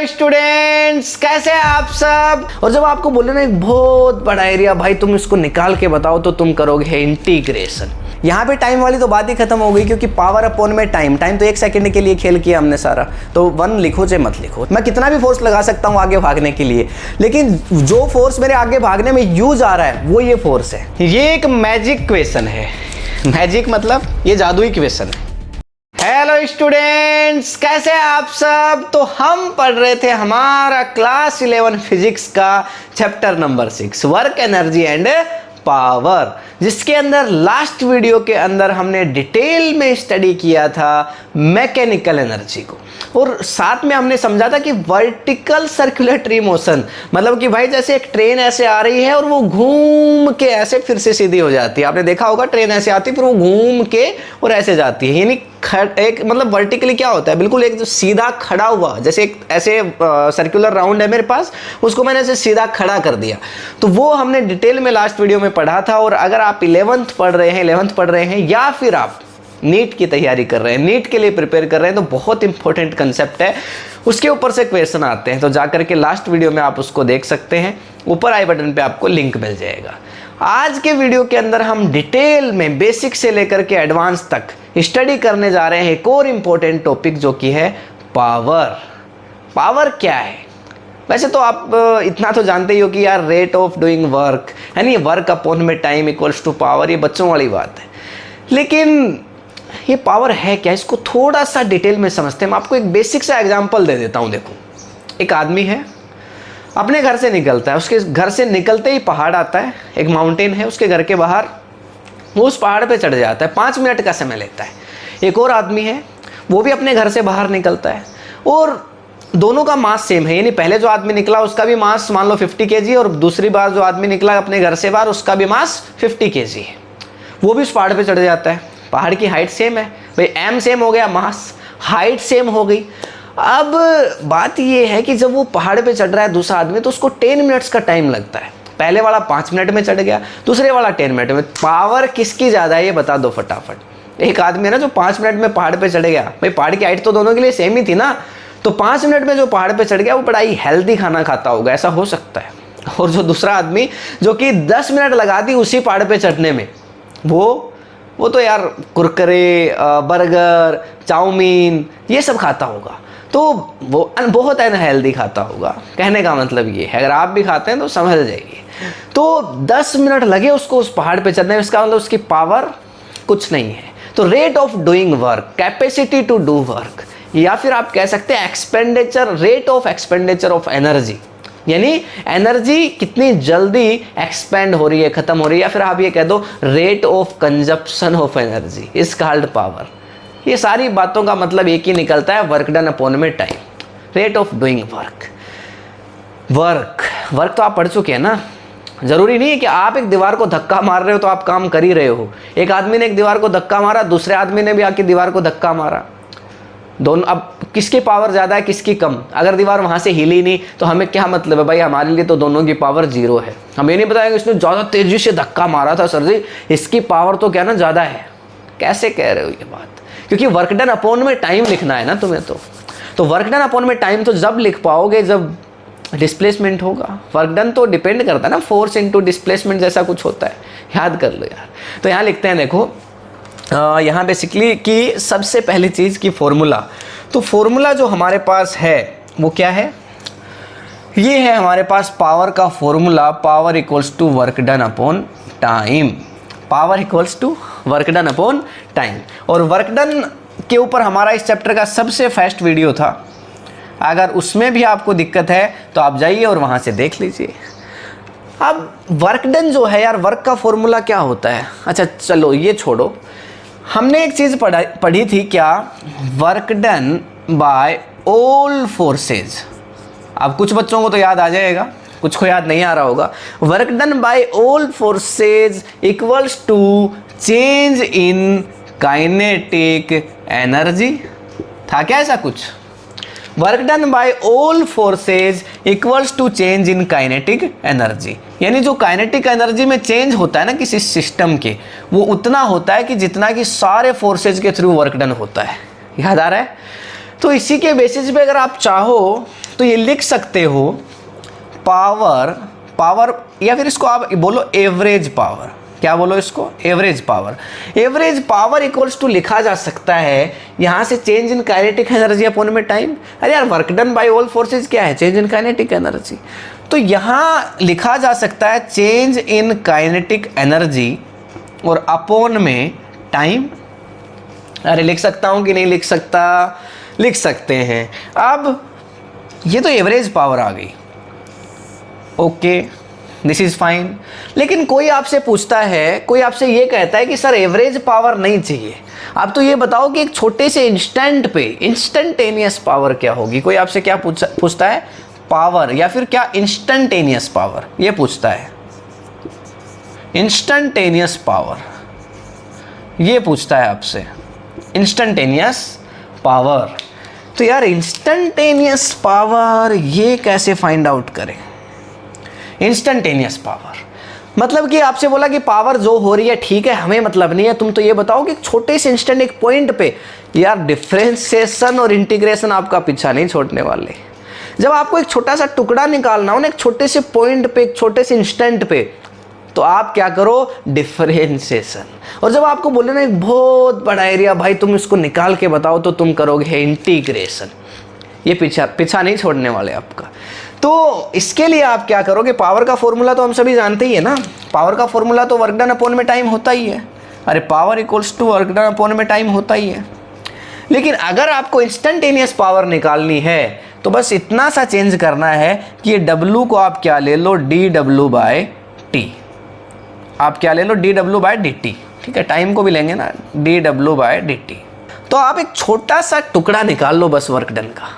Students, कैसे हैं आप सब। और जब आपको बोले ना एक बहुत बड़ा एरिया, भाई तुम इसको निकाल के बताओ, तो तुम करोगे इंटीग्रेशन। यहाँ पे टाइम वाली तो बात ही खत्म हो गई, क्योंकि पावर अपॉन में टाइम तो एक सेकंड के लिए खेल किया हमने सारा। तो 1 लिखो चाहे मत लिखो, मैं कितना भी फोर्स लगा सकता हूँ आगे भागने के लिए, लेकिन जो फोर्स मेरे आगे भागने में यूज आ रहा है वो ये फोर्स है। ये एक मैजिक क्वेश्चन है। मैजिक मतलब ये जादुई क्वेश्चन है। हेलो स्टूडेंट्स, कैसे हैं आप सब। तो हम पढ़ रहे थे हमारा क्लास 11 फिजिक्स का chapter number 6 work energy and power, जिसके अंदर लास्ट वीडियो के अंदर हमने डिटेल में स्टडी किया था मैकेनिकल एनर्जी को। और साथ में हमने समझा था कि वर्टिकल सर्कुलेटरी मोशन मतलब कि भाई जैसे एक ट्रेन ऐसे आ रही है और वो घूम के ऐसे फिर से सीधी हो जाती है। आपने देखा होगा ट्रेन ऐसे आती है फिर वो घूम के और ऐसे जाती है। यानी एक मतलब वर्टिकली क्या होता है, बिल्कुल एक जो सीधा खड़ा हुआ, जैसे एक ऐसे सर्कुलर राउंड है मेरे पास, उसको मैंने ऐसे सीधा खड़ा कर दिया। तो वो हमने डिटेल में लास्ट वीडियो में पढ़ा था। और अगर आप 11th पढ़ रहे हैं या फिर आप नीट की तैयारी कर रहे हैं, नीट के लिए प्रिपेयर कर रहे हैं, तो बहुत इंपॉर्टेंट कंसेप्ट है, उसके ऊपर से क्वेश्चन आते हैं। तो जाकर के लास्ट वीडियो में आप उसको देख सकते हैं, ऊपर आई बटन पे आपको लिंक मिल जाएगा। आज के वीडियो के अंदर हम डिटेल में बेसिक से लेकर के एडवांस तक स्टडी करने जा रहे हैं एक और इम्पोर्टेंट टॉपिक, जो कि है पावर। पावर क्या है? वैसे तो आप इतना तो जानते ही हो कि यार रेट ऑफ डूइंग वर्क, यानी वर्क अपॉन में टाइम इक्वल्स टू पावर, ये बच्चों वाली बात है। लेकिन ये पावर है क्या, इसको थोड़ा सा डिटेल में समझते हैं। मैं आपको एक बेसिक सा एग्जांपल दे देता हूँ। देखो, एक आदमी है, अपने घर से निकलता है, उसके घर से निकलते ही पहाड़ आता है, एक माउंटेन है उसके घर के बाहर, वो उस पहाड़ पे चढ़ जाता है, 5 मिनट का समय लेता है। एक और आदमी है, वो भी अपने घर से बाहर निकलता है और दोनों का मास सेम है। यानी पहले जो आदमी निकला उसका भी मास मान लो 50 kg, और दूसरी बार जो आदमी निकला अपने घर से बाहर उसका भी मास 50 kg है। वो भी उस पहाड़ पे चढ़ जाता है, पहाड़ की हाइट सेम है, भाई एम सेम हो गया, मास हाइट सेम हो गई। अब बात ये है कि जब वो पहाड़ पे चढ़ रहा है दूसरा आदमी, तो उसको 10 मिनट्स का टाइम लगता है। पहले वाला 5 मिनट में चढ़ गया, दूसरे वाला 10 मिनट में। पावर किसकी ज़्यादा है ये बता दो फटाफट। एक आदमी है ना जो 5 मिनट में पहाड़ पे चढ़ गया, भाई पहाड़ की हाइट तो दोनों के लिए सेम ही थी ना, तो 5 मिनट में जो पहाड़ पे चढ़ गया वो बड़ा ही हेल्दी खाना खाता होगा, ऐसा हो सकता है। और जो दूसरा आदमी जो कि 10 मिनट लगा दी उसी पहाड़ पे चढ़ने में, वो तो यार कुरकुरे, बर्गर, चाउमीन ये सब खाता होगा, तो वो बहुत अनहेल्दी खाता होगा। कहने का मतलब ये है, अगर आप भी खाते हैं तो समझ जाइए। तो 10 मिनट लगे उसको उस पहाड़ पे चढ़ने में, इसका मतलब उसकी पावर कुछ नहीं है। तो rate of doing work, capacity to do work, या फिर आप कह सकते हैं expenditure, rate of expenditure of energy, यानी एनर्जी कितनी जल्दी एक्सपेंड हो रही है, खत्म हो रही है, या फिर आप ये कह दो rate of consumption of energy is called power. ये सारी बातों का मतलब एक ही निकलता है, वर्क डन अपॉन में time, rate of doing work. Work तो आप पढ़ चुके हैं ना। जरूरी नहीं है कि आप एक दीवार को धक्का मार रहे हो तो आप काम कर ही रहे हो। एक आदमी ने एक दीवार को धक्का मारा, दूसरे आदमी ने भी आके दीवार को धक्का मारा, दोनों, अब किसकी पावर ज़्यादा है किसकी कम। अगर दीवार वहाँ से हिली नहीं तो हमें क्या मतलब है भाई, हमारे लिए तो दोनों की पावर 0 है। हम ये नहीं बताएंगे इसने ज़्यादा तेज़ी से धक्का मारा था सर जी, इसकी पावर तो क्या ना ज़्यादा है। कैसे कह रहे हो ये बात, क्योंकि वर्क डन अपॉन में टाइम लिखना है ना तुम्हें। तो वर्क डन अपॉन में टाइम तो जब लिख पाओगे जब डिस्प्लेसमेंट होगा। वर्क डन तो डिपेंड करता है ना, फोर्स इनटू डिस्प्लेसमेंट जैसा कुछ होता है, याद कर लो यार। तो यहाँ लिखते हैं, देखो यहाँ बेसिकली कि सबसे पहली चीज़ की फॉर्मूला, तो फॉर्मूला जो हमारे पास है वो क्या है, ये है हमारे पास पावर का formula, power equals to work done upon time. Power equals to work done upon time. और वर्क डन के ऊपर हमारा इस चैप्टर का सबसे फर्स्ट वीडियो था। अगर उसमें भी आपको दिक्कत है तो आप जाइए और वहाँ से देख लीजिए। अब वर्क डन जो है यार, वर्क का फॉर्मूला क्या होता है। अच्छा चलो ये छोड़ो, हमने एक चीज़ पढ़ी थी क्या, work done by all forces. अब कुछ बच्चों को तो याद आ जाएगा, कुछ को याद नहीं आ रहा होगा। Work done by all forces equals to change in kinetic energy, था क्या ऐसा कुछ। Work done by all forces equals to change in kinetic energy, यानी जो काइनेटिक एनर्जी में चेंज होता है ना किसी सिस्टम के, वो उतना होता है कि जितना कि सारे फोर्सेज के थ्रू वर्क डन होता है। याद आ रहा है। तो इसी के बेसिस पे अगर आप चाहो तो ये लिख सकते हो पावर या फिर इसको आप बोलो एवरेज पावर। क्या बोलो इसको? Average power. Average power equals to लिखा जा सकता है यहां से change in kinetic energy upon में टाइम। अरे यार work done by all forces क्या है? Change in kinetic energy. तो यहां लिखा जा सकता है चेंज इन काइनेटिक एनर्जी और अपॉन में टाइम। अरे लिख सकता हूं कि नहीं लिख सकता? लिख सकते हैं। अब ये तो एवरेज पावर आ गई, ओके दिस इज फाइन। लेकिन कोई आपसे पूछता है, कोई आपसे ये कहता है कि सर एवरेज पावर नहीं चाहिए, आप तो ये बताओ कि एक छोटे से इंस्टेंट पे इंस्टेंटेनियस पावर क्या होगी। कोई आपसे क्या पूछता है? पावर या फिर क्या इंस्टेंटेनियस पावर, ये पूछता है। इंस्टेंटेनियस पावर ये पूछता है आपसे, इंस्टेंटेनियस पावर। तो यार इंस्टेंटेनियस पावर ये कैसे फाइंड आउट करें? इंस्टेंटेनियस पावर मतलब कि आपसे बोला कि पावर जो हो रही है ठीक है, हमें मतलब नहीं है, तुम तो ये बताओ कि छोटे से इंस्टेंट एक पॉइंट पे। यार डिफरेंशिएशन और इंटीग्रेशन आपका पीछा नहीं छोड़ने वाले। जब आपको एक छोटा सा टुकड़ा निकालना हो ना एक छोटे से पॉइंट पे, एक छोटे से इंस्टेंट पे, तो आप क्या करो? डिफरेंशिएशन। और जब आपको बोले ना एक बहुत बड़ा एरिया, भाई तुम इसको निकाल के बताओ, तो तुम करोगे इंटीग्रेशन। ये पीछा नहीं छोड़ने वाले आपका। तो इसके लिए आप क्या करोगे? पावर का फॉर्मूला तो हम सभी जानते ही है ना। पावर का फॉर्मूला तो वर्क डन अपॉन में टाइम होता ही है। अरे power equals to work done upon में टाइम होता ही है। लेकिन अगर आपको इंस्टेंटेनियस पावर निकालनी है तो बस इतना सा चेंज करना है कि ये W को आप क्या ले लो? dW/t। आप क्या ले लो? dW/dt। ठीक है, टाइम को भी लेंगे ना, dW/dt। तो आप एक छोटा सा टुकड़ा निकाल लो बस वर्क डन का,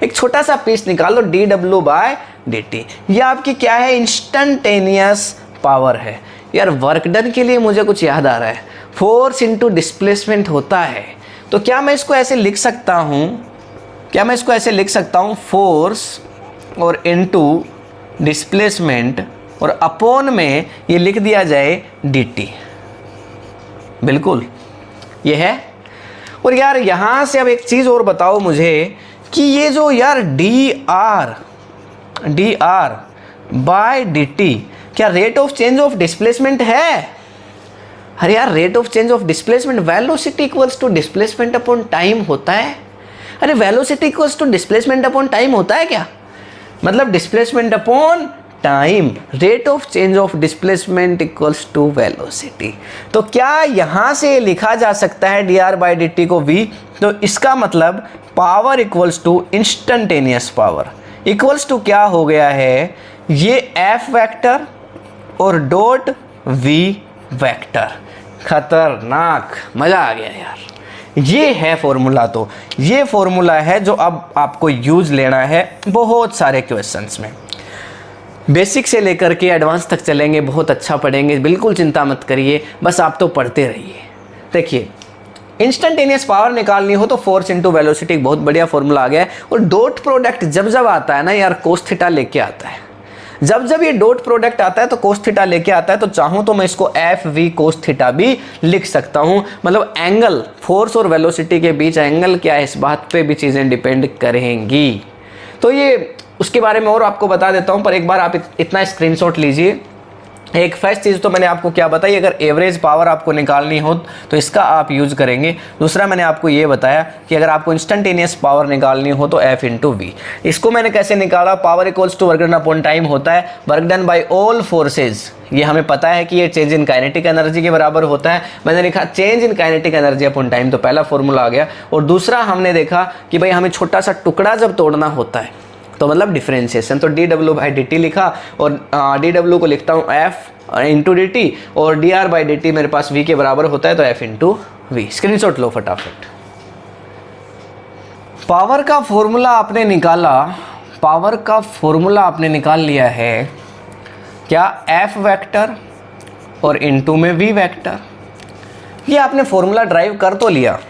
एक छोटा सा पीस निकाल लो, dW/dt। ये आपकी क्या है? इंस्टेंटेनियस पावर है। यार वर्क डन के लिए मुझे कुछ याद आ रहा है, फोर्स इंटू डिस्प्लेसमेंट होता है। तो क्या मैं इसको ऐसे लिख सकता हूँ? क्या मैं इसको ऐसे लिख सकता हूँ? फोर्स और इंटू डिस्प्लेसमेंट और अपॉन में ये लिख दिया जाए dt। बिल्कुल ये है। और यार यहाँ से अब एक चीज़ और बताओ मुझे कि ये जो यार dr/dt क्या rate of change of displacement है? अरे यार rate of change of displacement velocity equals to displacement upon time होता है। अरे velocity equals to displacement upon time होता है क्या? मतलब displacement upon time, rate of change of displacement equals to velocity. तो क्या यहां से लिखा जा सकता है dr/dt को v? तो इसका मतलब power equals to instantaneous power equals to क्या हो गया है? ये f वेक्टर और डॉट v वेक्टर। खतरनाक, मजा आ गया यार। ये है फॉर्मूला। तो ये फॉर्मूला है जो अब आपको यूज लेना है बहुत सारे क्वेश्चंस में। बेसिक से लेकर के एडवांस तक चलेंगे, बहुत अच्छा पढ़ेंगे, बिल्कुल चिंता मत करिए, बस आप तो पढ़ते रहिए। देखिए इंस्टेंटेनियस पावर निकालनी हो तो फोर्स इंटू वेलोसिटी, बहुत बढ़िया फॉर्मूला आ गया है। और डॉट प्रोडक्ट जब जब आता है ना यार, कोस थीटा लेके आता है। जब जब ये डॉट प्रोडक्ट आता है तो कोस थीटा लेके आता है। तो चाहूँ तो मैं इसको एफ वी कोस थीटा भी लिख सकता हूँ। मतलब एंगल, फोर्स और वेलोसिटी के बीच एंगल क्या है, इस बात पे भी चीज़ें डिपेंड करेंगी। तो ये उसके बारे में और आपको बता देता हूँ, पर एक बार आप इतना स्क्रीनशॉट लीजिए। एक फर्स्ट चीज़ तो मैंने आपको क्या बताई, अगर एवरेज पावर आपको निकालनी हो तो इसका आप यूज़ करेंगे। दूसरा मैंने आपको ये बताया कि अगर आपको इंस्टेंटेनियस पावर निकालनी हो तो F इंटू वी। इसको मैंने कैसे निकाला? Power equals to work done upon time होता है, work done by all forces. ये हमें पता है कि ये चेंज इन काइनेटिक एनर्जी के बराबर होता है। मैंने लिखा change in kinetic energy upon time, तो पहला फॉर्मूला आ गया। और दूसरा हमने देखा कि भाई हमें छोटा सा टुकड़ा जब तोड़ना होता है तो मतलब डिफरेंशिएशन, तो dW/dt लिखा और dW को लिखता हूँ F इंटू dt और dr/dt मेरे पास v के बराबर होता है, तो F इंटू वी। स्क्रीनशॉट लो फटाफट। पावर का फॉर्मूला आपने निकाला, पावर का फॉर्मूला आपने निकाल लिया है क्या? F वेक्टर और इंटू में v वेक्टर। ये आपने फॉर्मूला ड्राइव कर तो लिया,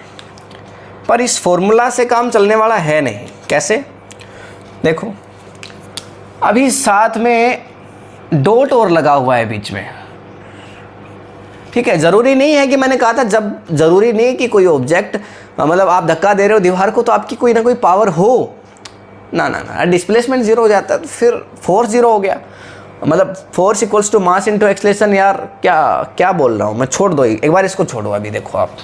पर इस फॉर्मूला से काम चलने वाला है नहीं। कैसे? देखो अभी साथ में डॉट और लगा हुआ है बीच में, ठीक है। ज़रूरी नहीं है कि मैंने कहा था, जब ज़रूरी नहीं कि कोई ऑब्जेक्ट मतलब आप धक्का दे रहे हो दीवार को तो आपकी कोई ना कोई पावर हो ना ना ना, डिस्प्लेसमेंट जीरो हो जाता है तो फिर फोर्स जीरो हो गया। मतलब force equals to mass into acceleration. यार क्या क्या बोल रहा हूँ मैं, छोड़ दो एक बार इसको छोड़ो। अभी देखो आप,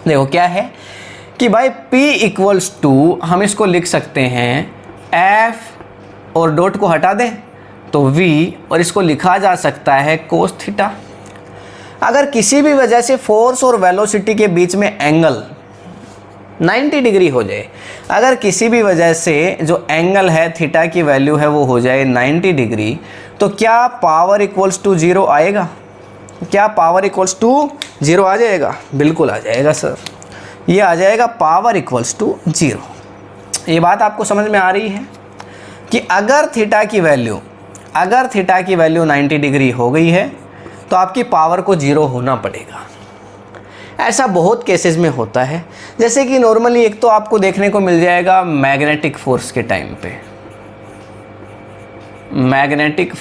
देखो क्या है कि भाई P इक्वल्स टू हम इसको लिख सकते हैं F और डॉट को हटा दें तो V, और इसको लिखा जा सकता है कोस थीटा। अगर किसी भी वजह से फोर्स और वेलोसिटी के बीच में एंगल 90 डिग्री हो जाए, अगर किसी भी वजह से जो एंगल है थीटा की वैल्यू है वो हो जाए 90 डिग्री, तो क्या पावर इक्वल्स टू जीरो आएगा? क्या पावर इक्वल्स टू जीरो आ जाएगा? बिल्कुल आ जाएगा सर, ये आ जाएगा पावर इक्वल्स टू जीरो। ये बात आपको समझ में आ रही है कि अगर थीटा की वैल्यू 90 डिग्री हो गई है तो आपकी पावर को जीरो होना पड़ेगा। ऐसा बहुत केसेस में होता है, जैसे कि नॉर्मली एक तो आपको देखने को मिल जाएगा मैग्नेटिक फोर्स के टाइम पे। मैग्नेटिक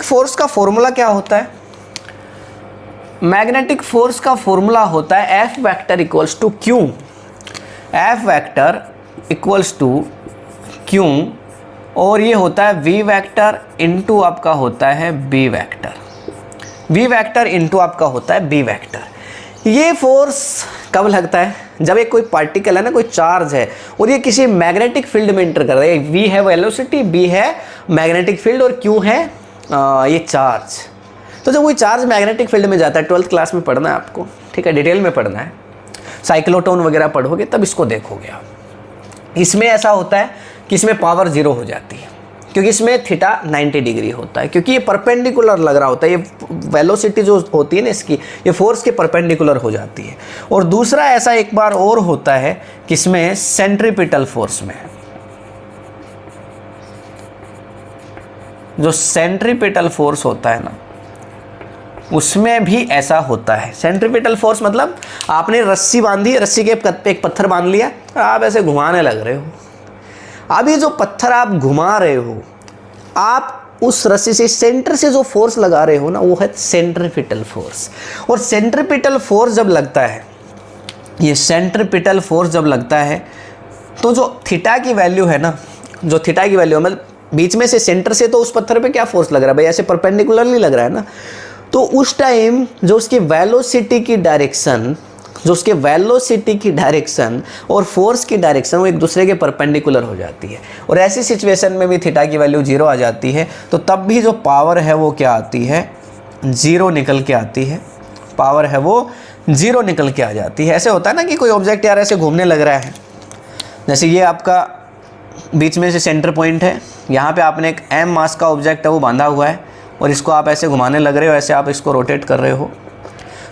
फोर्स का फॉर्मूला क्या होता है? मैग्नेटिक फोर्स का फॉर्मूला होता है F vector equals to Q। F vector equals to Q, और ये होता है V वेक्टर इंटू आपका होता है B vector. V vector into आपका होता है B वेक्टर। ये फोर्स कब लगता है? जब एक कोई पार्टिकल है ना, कोई चार्ज है और ये किसी मैग्नेटिक फील्ड में इंटर कर रहा है। V है वेलोसिटी, B है मैग्नेटिक फील्ड और Q है ये चार्ज। तो जब कोई चार्ज मैग्नेटिक फील्ड में जाता है, 12th क्लास में पढ़ना है आपको, ठीक है, डिटेल में पढ़ना है, साइक्लोटोन वगैरह पढ़ोगे तब इसको देखोगे आप। इसमें ऐसा होता है कि इसमें पावर जीरो हो जाती है क्योंकि इसमें थीटा 90 डिग्री होता है, क्योंकि ये परपेंडिकुलर लग रहा होता है। ये वेलोसिटी जो होती है ना इसकी, ये फोर्स के परपेंडिकुलर हो जाती है। और दूसरा ऐसा एक बार और होता है कि इसमें सेंट्रीपिटल फोर्स में, जो सेंट्रीपिटल फोर्स होता है ना, उसमें भी ऐसा होता है। सेंट्रीपिटल फोर्स मतलब आपने रस्सी बांधी, रस्सी के एक पत्थर बांध लिया, आप ऐसे घुमाने लग रहे हो। अभी जो पत्थर आप घुमा रहे हो, आप उस रस्सी से सेंटर से जो फोर्स लगा रहे हो ना, वो है सेंट्रीपिटल फोर्स। और सेंट्रीपिटल फोर्स जब लगता है, ये सेंट्रीपिटल फोर्स जब लगता है तो जो थीटा की वैल्यू है ना, जो थीटा की वैल्यू मतलब बीच में से सेंटर से तो उस पत्थर पे क्या फोर्स लग रहा है भाई, ऐसे परपेंडिकुलर नहीं लग रहा है ना। तो उस टाइम जो उसकी वेलोसिटी की डायरेक्शन और फोर्स की डायरेक्शन वो एक दूसरे के परपेंडिकुलर हो जाती है। और ऐसी सिचुएशन में भी थीटा की वैल्यू जीरो आ जाती है, तो तब भी जो पावर है वो क्या आती है? जीरो निकल के आती है। पावर है वो जीरो निकल के आ जाती है। ऐसे होता है ना कि कोई ऑब्जेक्ट यार ऐसे घूमने लग रहा है, जैसे ये आपका बीच में से सेंटर पॉइंट है, यहाँ पे आपने एक m मास का ऑब्जेक्ट है वो बांधा हुआ है और इसको आप ऐसे घुमाने लग रहे हो, ऐसे आप इसको रोटेट कर रहे हो।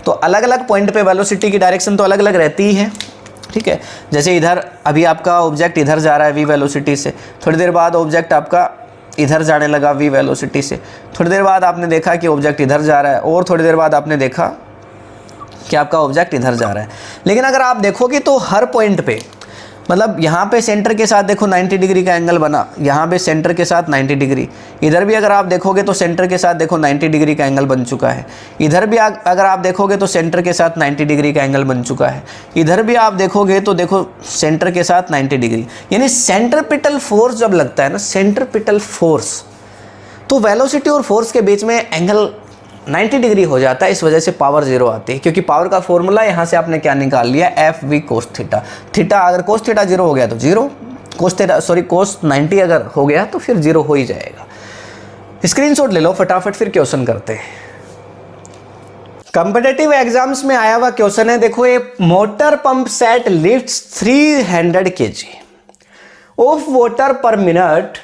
तो अलग अलग पॉइंट पे वेलोसिटी की डायरेक्शन तो अलग अलग रहती ही है, ठीक है। जैसे इधर अभी आपका ऑब्जेक्ट इधर जा रहा है v वेलोसिटी से, थोड़ी देर बाद ऑब्जेक्ट आपका इधर जाने लगा v वेलोसिटी से, थोड़ी देर बाद आपने देखा कि ऑब्जेक्ट इधर जा रहा है, और थोड़ी देर बाद आपने देखा कि आपका ऑब्जेक्ट इधर जा रहा है। लेकिन अगर आप देखोगे तो हर पॉइंट पे, मतलब यहाँ पे सेंटर के साथ देखो 90 डिग्री का एंगल बना, यहाँ पे सेंटर के साथ 90 डिग्री, इधर भी अगर आप देखोगे तो सेंटर के साथ देखो 90 डिग्री का एंगल बन चुका है, इधर भी अगर आप देखोगे तो सेंटर के साथ 90 डिग्री का एंगल बन चुका है, इधर भी आप देखोगे तो देखो सेंटर के साथ 90 डिग्री। यानी सेंट्रीपिटल फोर्स जब लगता है ना, सेंट्रीपिटल फोर्स, तो वेलोसिटी और फोर्स के बीच में एंगल 90 डिग्री हो जाता है। इस वजह से पावर जीरो आती है, क्योंकि पावर का फॉर्मूला यहाँ से आपने क्या निकाल लिया? F V cos theta. Theta अगर कोस थीटा जीरो हो गया तो जीरो, कोस 90 अगर हो गया तो फिर जीरो हो ही जाएगा। स्क्रीनशॉट ले लो फटाफट, फिर क्वेश्चन करते हैं। कॉम्पिटिटिव एग्जाम्स में आया हुआ क्वेश्चन है, देखो, a motor pump set lifts 300 kg of water per minute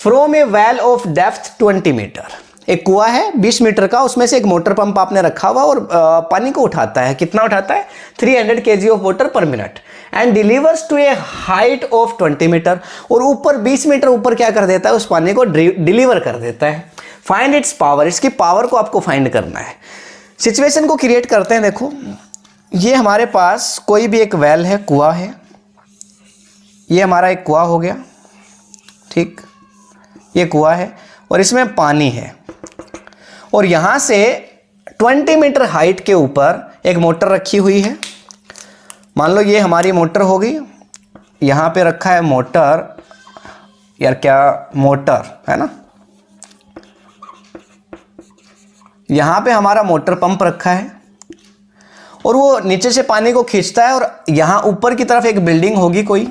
from a well of depth 20 metre. एक कुआं है 20 मीटर का, उसमें से एक मोटर पंप आपने रखा हुआ और पानी को उठाता है। कितना उठाता है? 300 kg of water per minute, and delivers to a height of 20 metre. और ऊपर 20 मीटर ऊपर क्या कर देता है? उस पानी को डिलीवर कर देता है। फाइंड इट्स पावर, इसकी पावर को आपको फाइंड करना है। सिचुएशन को क्रिएट करते हैं। देखो, ये हमारे पास कोई भी एक वेल है, कुआं है, ये हमारा एक कुआं हो गया, ठीक, ये कुआं है और इसमें पानी है, और यहाँ से 20 मीटर हाइट के ऊपर एक मोटर रखी हुई है। मान लो ये हमारी मोटर हो गई, यहाँ पे रखा है मोटर, यार क्या मोटर है ना, यहाँ पे हमारा मोटर पंप रखा है और वो नीचे से पानी को खींचता है और यहाँ ऊपर की तरफ एक बिल्डिंग होगी कोई,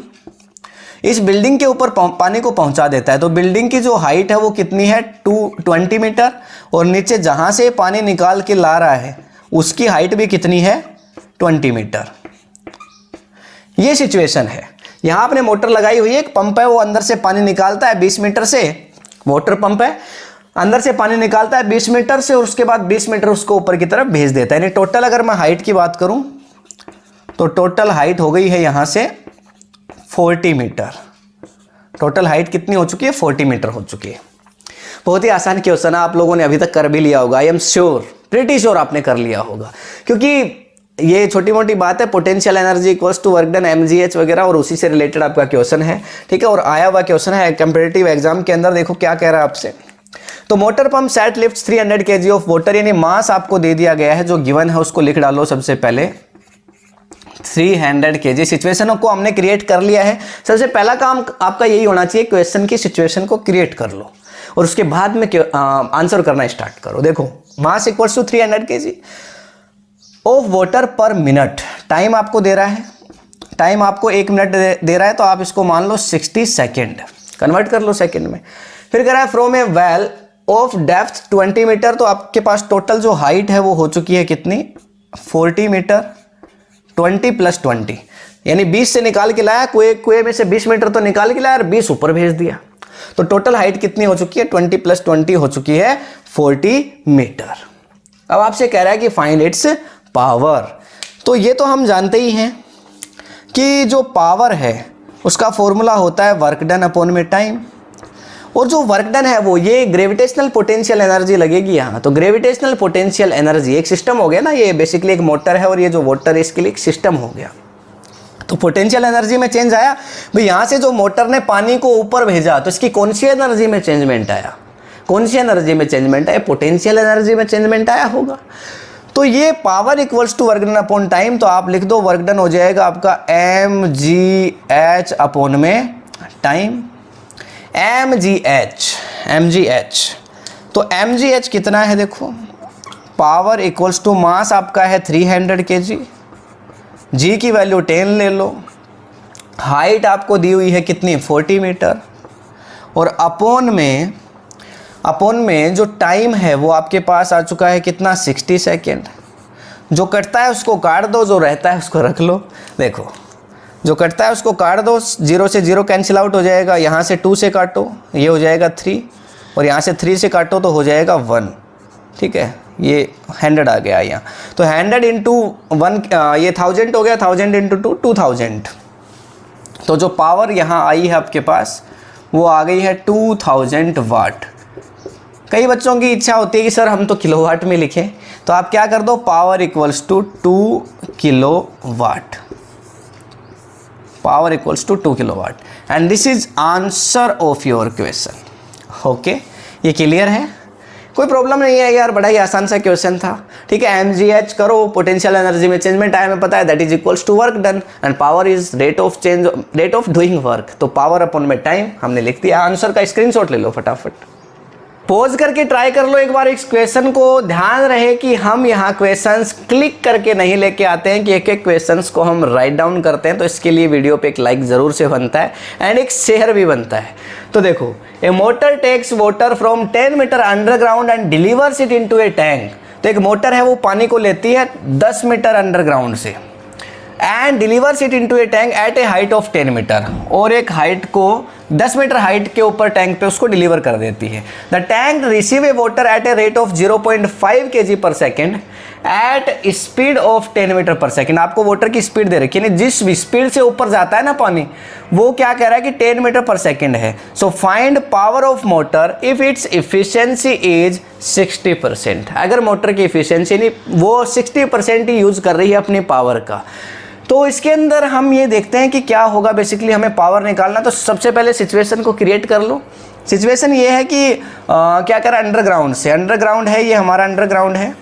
इस बिल्डिंग के ऊपर पानी को पहुंचा देता है। तो बिल्डिंग की जो हाइट है वो कितनी है 20 मीटर, और नीचे जहाँ से पानी निकाल के ला रहा है उसकी हाइट भी कितनी है 20 मीटर। ये सिचुएशन है। यहाँ आपने मोटर लगाई हुई है, एक पंप है वो अंदर से पानी निकालता है 20 मीटर से, वाटर पंप है, अंदर से पानी निकालता है 20 मीटर से और उसके बाद 20 मीटर उसको ऊपर की तरफ भेज देता है। यानी टोटल अगर मैं हाइट की बात करूं तो टोटल हाइट हो गई है यहाँ से 40 मीटर। टोटल हाइट कितनी हो चुकी है 40 मीटर हो चुकी है। बहुत ही आसान क्वेश्चन है, आप लोगों ने अभी तक कर भी लिया होगा, I am sure, pretty sure आपने कर लिया होगा, क्योंकि ये छोटी मोटी बात है। Potential energy equals to work done mgh वगैरह, और उसी से रिलेटेड आपका क्वेश्चन है, ठीक है। और आया हुआ क्वेश्चन है कंपैरेटिव एग्जाम के अंदर, देखो क्या कह रहा है आपसे। तो motor pump set lifts 300 kg of water, यानी मास आपको दे दिया गया है, जो गिवन है उसको लिख डालो सबसे पहले 300 kg। सिचुएशन को हमने क्रिएट कर लिया है। सबसे पहला काम आपका यही होना चाहिए, क्वेश्चन की सिचुएशन को क्रिएट कर लो और उसके बाद में आंसर करना स्टार्ट करो। देखो mass equals to 300 kg of water per minute, time आपको दे रहा है, टाइम आपको 1 मिनट दे रहा है, तो आप इसको मान लो 60 सेकेंड, कन्वर्ट कर लो सेकेंड में। फिर कह रहा है from a well of depth 20 metre, तो आपके पास टोटल जो हाइट है वो हो चुकी है कितनी 40 मीटर, 20 + 20 यानी 20 से निकाल के लाया, कुएं में से 20 मीटर तो निकाल के लाया और 20 ऊपर भेज दिया। तो टोटल हाइट कितनी हो चुकी है 20 + 20 हो चुकी है 40 मीटर। अब आपसे कह रहा है कि फाइंड इट्स पावर। तो ये तो हम जानते ही हैं कि जो पावर है उसका फॉर्मूला होता है वर्क डन अपॉन में टाइम, और जो वर्क डन है वो ये ग्रेविटेशनल पोटेंशियल एनर्जी लगेगी यहाँ। तो ग्रेविटेशनल पोटेंशियल एनर्जी एक सिस्टम हो गया ना, ये बेसिकली एक मोटर है और ये जो वाटर है इसके लिए एक सिस्टम हो गया। तो पोटेंशियल एनर्जी में चेंज आया भाई, यहाँ से जो मोटर ने पानी को ऊपर भेजा तो इसकी कौन सी एनर्जी में चेंजमेंट आया, कौन सी एनर्जी में चेंजमेंट आया, पोटेंशियल एनर्जी में चेंजमेंट आया होगा। तो ये power equals to work done upon time, तो आप लिख दो वर्क डन हो जाएगा आपका mgh अपॉन में टाइम, mgh। तो mgh कितना है देखो, पावर इक्वल्स टू मास आपका है 300 kg, g की वैल्यू 10 ले लो, हाइट आपको दी हुई है कितनी 40 मीटर, और अपॉन में जो टाइम है वो आपके पास आ चुका है कितना 60 सेकेंड। जो कटता है उसको काट दो, जो रहता है उसको रख लो। देखो जो कटता है उसको काट दो, 0 से 0 कैंसिल आउट हो जाएगा, यहाँ से 2 से काटो ये हो जाएगा 3, और यहाँ से 3 से काटो तो हो जाएगा 1, ठीक है। ये 100 आ गया यहाँ, तो 100 × 1 ये 1000 हो गया, 1000 × 2 2000। तो जो पावर यहाँ आई है आपके पास वो आ गई है 2000 वाट। कई बच्चों की इच्छा होती है कि सर हम तो किलोवाट में लिखें, तो आप क्या कर दो power equals to 2 kilowatt, power equals to 2 kilowatt, and this is answer of your question. Okay, ये क्लियर है, कोई प्रॉब्लम नहीं है यार, बड़ा ही आसान सा क्वेश्चन था, ठीक है। mgh करो, पोटेंशियल एनर्जी में चेंजमेंट आया हमें पता है, that is equals to work done, and power is rate of doing work. तो पावर अपॉन में टाइम हमने लिख दिया। आंसर का स्क्रीनशॉट ले लो फटाफट, पॉज करके ट्राई कर लो एक बार इस क्वेश्चन को। ध्यान रहे कि हम यहाँ क्वेश्चंस क्लिक करके नहीं लेके आते हैं कि एक एक क्वेश्चंस को हम राइट डाउन करते हैं, तो इसके लिए वीडियो पे एक लाइक ज़रूर से बनता है एंड एक शेयर भी बनता है। तो देखो, a motor takes water from 10 metre underground and delivers it into a tank. तो एक मोटर है वो पानी को लेती है 10 मीटर अंडरग्राउंड से and delivers it into a tank at a height of 10 metre, और एक हाइट को 10 मीटर हाइट के ऊपर टैंक पे उसको डिलीवर कर देती है। The tank receive a water at a rate of 0.5 kg per second at speed of 10 metre per second. आपको वाटर की स्पीड दे रखी है, जिस स्पीड से ऊपर जाता है ना पानी, वो क्या कह रहा है कि 10 मीटर पर सेकेंड है। So find power of motor if it's efficiency is 60%। अगर मोटर की इफिशियंसी नहीं, वो 60% ही यूज कर रही है अपनी पावर का, तो इसके अंदर हम ये देखते हैं कि क्या होगा। बेसिकली हमें पावर निकालना, तो सबसे पहले सिचुएशन को क्रिएट कर लो। सिचुएशन ये है कि क्या करें, अंडरग्राउंड से, अंडरग्राउंड है ये हमारा अंडरग्राउंड है,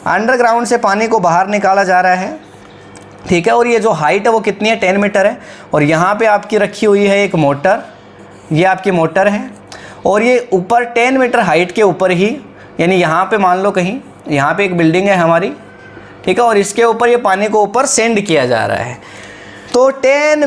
अंडरग्राउंड से पानी को बाहर निकाला जा रहा है, ठीक है। और ये जो हाइट है वो कितनी है, 10 मीटर है। और यहाँ पे आपकी रखी हुई है एक मोटर, ये आपकी मोटर है। और ये ऊपर 10 मीटर हाइट के ऊपर ही, यानी यहाँ पे मान लो कहीं यहाँ पे एक बिल्डिंग है हमारी, ठीक है, और इसके ऊपर ये पानी को ऊपर सेंड किया जा रहा है। तो 10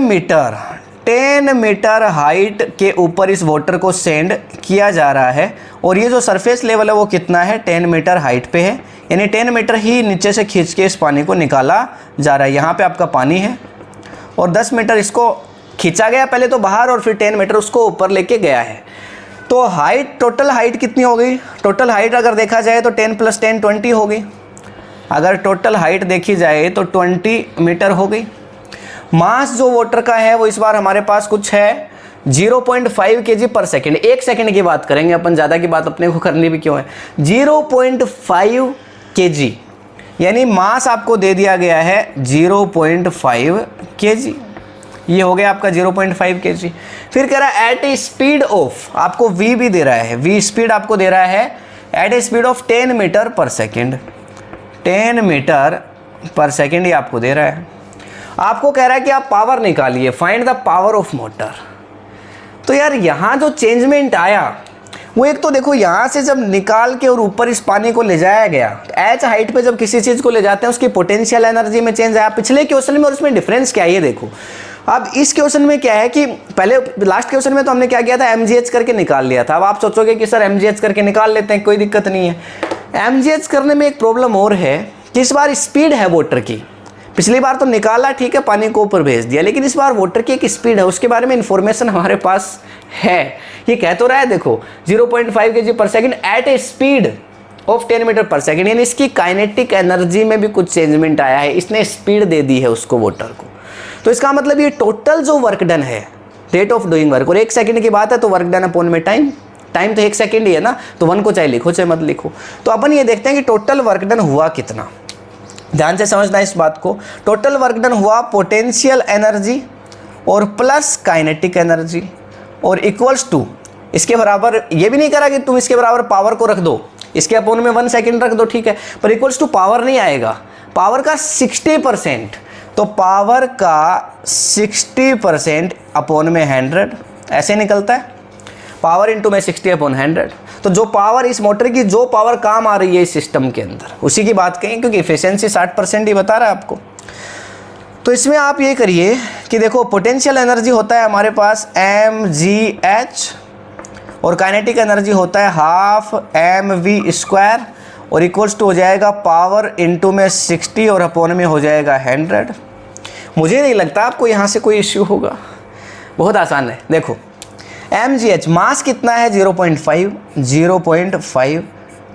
मीटर हाइट के ऊपर इस वाटर को सेंड किया जा रहा है। और ये जो सरफेस लेवल है वो कितना है, 10 मीटर हाइट पे है, यानी 10 मीटर ही नीचे से खींच के इस पानी को निकाला जा रहा है। यहाँ पे आपका पानी है और 10 मीटर इसको खींचा गया पहले तो बाहर, और फिर 10 मीटर उसको ऊपर लेके गया है। तो हाइट, टोटल हाइट कितनी हो गई, टोटल हाइट अगर देखा जाए तो 10 + 10 20 हो गई। अगर टोटल हाइट देखी जाए तो 20 मीटर हो गई। मास जो वाटर का है वो इस बार हमारे पास कुछ है 0.5 kg/सेकेंड। 1 सेकेंड की बात करेंगे अपन, ज़्यादा की बात अपने को करनी भी क्यों है। 0.5 kg, यानी मास आपको दे दिया गया है 0.5 kg। ये हो गया आपका 0.5 kg। फिर कह रहा है एट ए स्पीड ऑफ, आपको v भी दे रहा है, v स्पीड आपको दे रहा है एट ए स्पीड ऑफ 10 मीटर/सेकेंड। 10 मीटर/सेकेंड ये आपको दे रहा है। आपको कह रहा है कि आप पावर निकालिए, find the power of motor. तो यार यहाँ जो चेंजमेंट आया वो एक तो देखो, यहाँ से जब निकाल के और ऊपर इस पानी को ले जाया गया, एच हाइट पे जब किसी चीज़ को ले जाते हैं उसकी पोटेंशियल एनर्जी में चेंज आया पिछले क्वेश्चन में, और उसमें डिफरेंस क्या है ये देखो। अब इस क्वेश्चन में क्या है कि पहले लास्ट क्वेश्चन में तो हमने क्या किया था, mgh करके निकाल लिया था। अब आप सोचोगे कि सर mgh करके निकाल लेते हैं, कोई दिक्कत नहीं है। mgh करने में एक प्रॉब्लम और है कि इस बार स्पीड है वाटर की। पिछली बार तो निकाला, ठीक है, पानी को ऊपर भेज दिया, लेकिन इस बार वाटर की एक स्पीड है, उसके बारे में इंफॉर्मेशन हमारे पास है। ये कह तो रहा है देखो 0.5 kg/सेकेंड एट ए स्पीड ऑफ 10 मीटर/सेकेंड, यानी इसकी काइनेटिक एनर्जी में भी कुछ चेंजमेंट आया है, इसने स्पीड दे दी है उसको वाटर को। तो इसका मतलब ये टोटल जो वर्क डन है, रेट ऑफ डूइंग वर्क, और 1 सेकेंड की बात है तो वर्क डन अपॉन में टाइम, टाइम तो 1 सेकेंड ही है ना, तो 1 को चाहे लिखो चाहे मत लिखो। तो अपन ये देखते हैं कि टोटल वर्क डन हुआ कितना। ध्यान से समझना इस बात को। टोटल वर्क डन हुआ पोटेंशियल एनर्जी और प्लस काइनेटिक एनर्जी और इक्वल्स टू, इसके बराबर, ये भी नहीं करा कि तुम इसके बराबर पावर को रख दो, इसके अपोन में 1 सेकेंड रख दो, ठीक है, पर इक्वल्स टू पावर नहीं आएगा, पावर का 60%। तो पावर का 60% अपोन में 100 ऐसे निकलता है, पावर इंटू में 60/100। तो जो पावर इस मोटर की, जो पावर काम आ रही है इस सिस्टम के अंदर, उसी की बात करें, क्योंकि इफिशिएंसी 60% ही बता रहा है आपको। तो इसमें आप ये करिए कि देखो पोटेंशियल एनर्जी होता है हमारे पास mgh और काइनेटिक एनर्जी होता है 12 mv² और इक्वल्स टू हो जाएगा पावर इंटू में 60 और अपोन में हो जाएगा 100। मुझे नहीं लगता आपको यहाँ से कोई इश्यू होगा, बहुत आसान है। देखो mgh, मास कितना है 0.5,